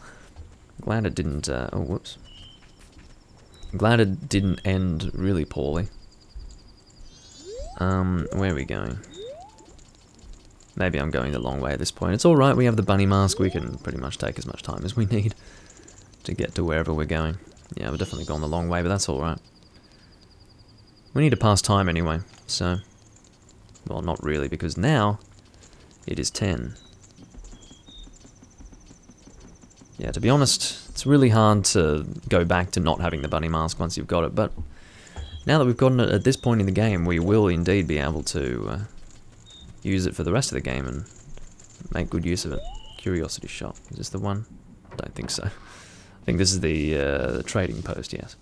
Glad it didn't, oh, whoops. Glad it didn't end really poorly. Where are we going? Maybe I'm going the long way at this point. It's alright, we have the bunny mask. We can pretty much take as much time as we need to get to wherever we're going. Yeah, we've definitely gone the long way, but that's alright. We need to pass time anyway, so... Well, not really, because now it is 10. Yeah, to be honest, it's really hard to go back to not having the bunny mask once you've got it, but now that we've gotten it at this point in the game, we will indeed be able to use it for the rest of the game and make good use of it. Curiosity shop, is this the one? I don't think so. I think this is the trading post, yes.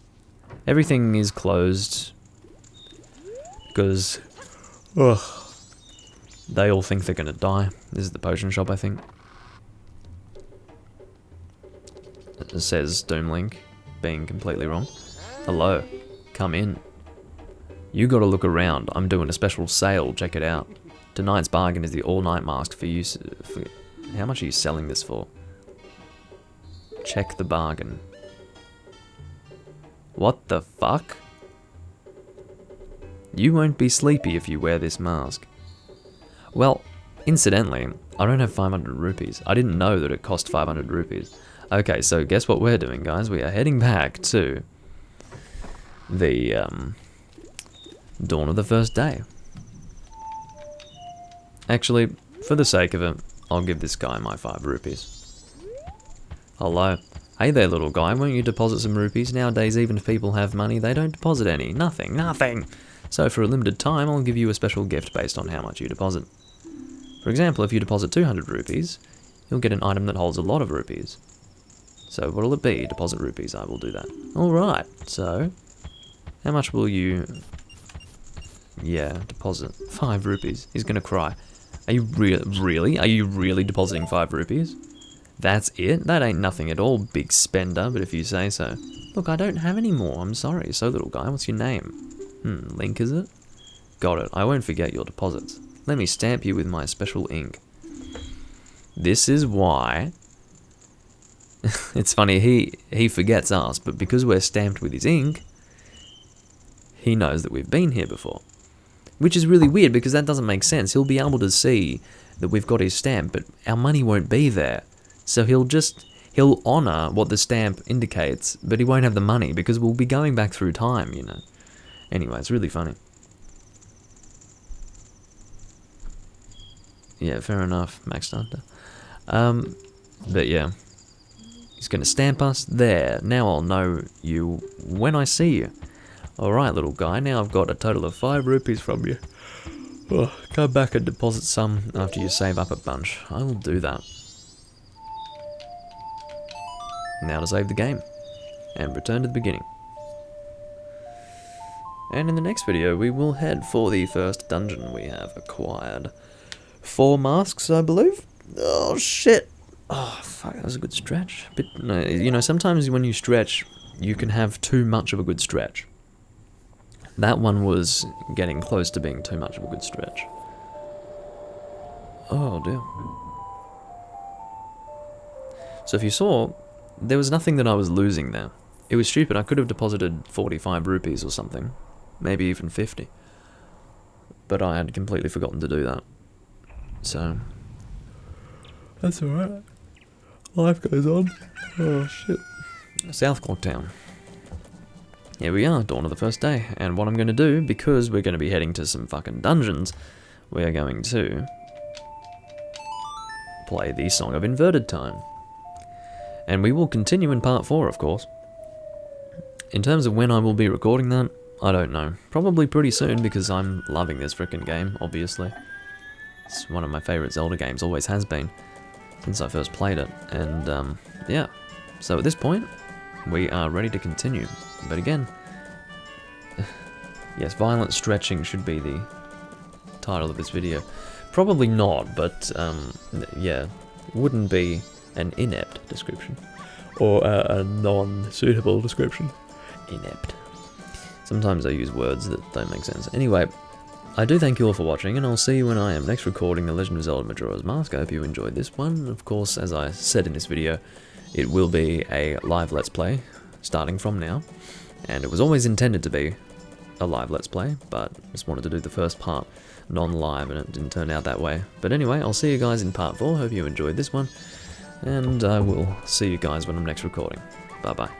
Everything is closed because they all think they're gonna die. This is the potion shop, I think. It says Doomlink, being completely wrong. Hello, come in. You gotta look around. I'm doing a special sale. Check it out. Tonight's bargain is the all-night mask for use. How much are you selling this for? Check the bargain. What the fuck? You won't be sleepy if you wear this mask. Well, incidentally, I don't have 500 rupees. I didn't know that it cost 500 rupees. Okay, so guess what we're doing, guys? We are heading back to the dawn of the first day. Actually, for the sake of it, I'll give this guy my 5 rupees. Hello. Hey there, little guy, won't you deposit some rupees? Nowadays, even if people have money, they don't deposit any. Nothing. So for a limited time, I'll give you a special gift based on how much you deposit. For example, if you deposit 200 rupees, you'll get an item that holds a lot of rupees. So what'll it be? Deposit rupees, I will do that. Alright, so how much will you... Yeah, deposit 5 rupees. He's gonna cry. Are you really? Are you really depositing 5 rupees? That's it? That ain't nothing at all, big spender, but if you say so. Look, I don't have any more, I'm sorry. So, little guy, what's your name? Link, is it? Got it, I won't forget your deposits. Let me stamp you with my special ink. This is why... It's funny, he forgets us, but because we're stamped with his ink, he knows that we've been here before. Which is really weird, because that doesn't make sense. He'll be able to see that we've got his stamp, but our money won't be there. So he'll honour what the stamp indicates, but he won't have the money, because we'll be going back through time, you know. Anyway, it's really funny. Yeah, fair enough, Max Hunter. But yeah. He's going to stamp us there. Now I'll know you when I see you. Alright, little guy, now I've got a total of 5 rupees from you. Oh, go back and deposit some after you save up a bunch. I will do that. Now to save the game. And return to the beginning. And in the next video, we will head for the first dungeon we have acquired. 4 masks, I believe? Oh, shit. Oh, fuck, that was a good stretch. But, no, you know, sometimes when you stretch, you can have too much of a good stretch. That one was getting close to being too much of a good stretch. Oh, dear. So if you saw, there was nothing that I was losing there. It was stupid. I could have deposited 45 rupees or something. Maybe even 50. But I had completely forgotten to do that. So... that's alright. Life goes on. Oh, shit. South Clock Town. Here we are, dawn of the first day. And what I'm going to do, because we're going to be heading to some fucking dungeons, we are going to play the Song of Inverted Time. And we will continue in part 4, of course. In terms of when I will be recording that, I don't know. Probably pretty soon, because I'm loving this frickin' game, obviously. It's one of my favourite Zelda games, always has been, since I first played it. And, yeah. So at this point, we are ready to continue. But again, yes, violent stretching should be the title of this video. Probably not, but, yeah, wouldn't be an inept description. Or a non-suitable description. Inept. Sometimes I use words that don't make sense. Anyway, I do thank you all for watching, and I'll see you when I am next recording The Legend of Zelda Majora's Mask. I hope you enjoyed this one. Of course, as I said in this video, it will be a live Let's Play, starting from now. And it was always intended to be a live Let's Play, but just wanted to do the first part non-live, and it didn't turn out that way. But anyway, I'll see you guys in part 4. Hope you enjoyed this one, and I will see you guys when I'm next recording. Bye-bye.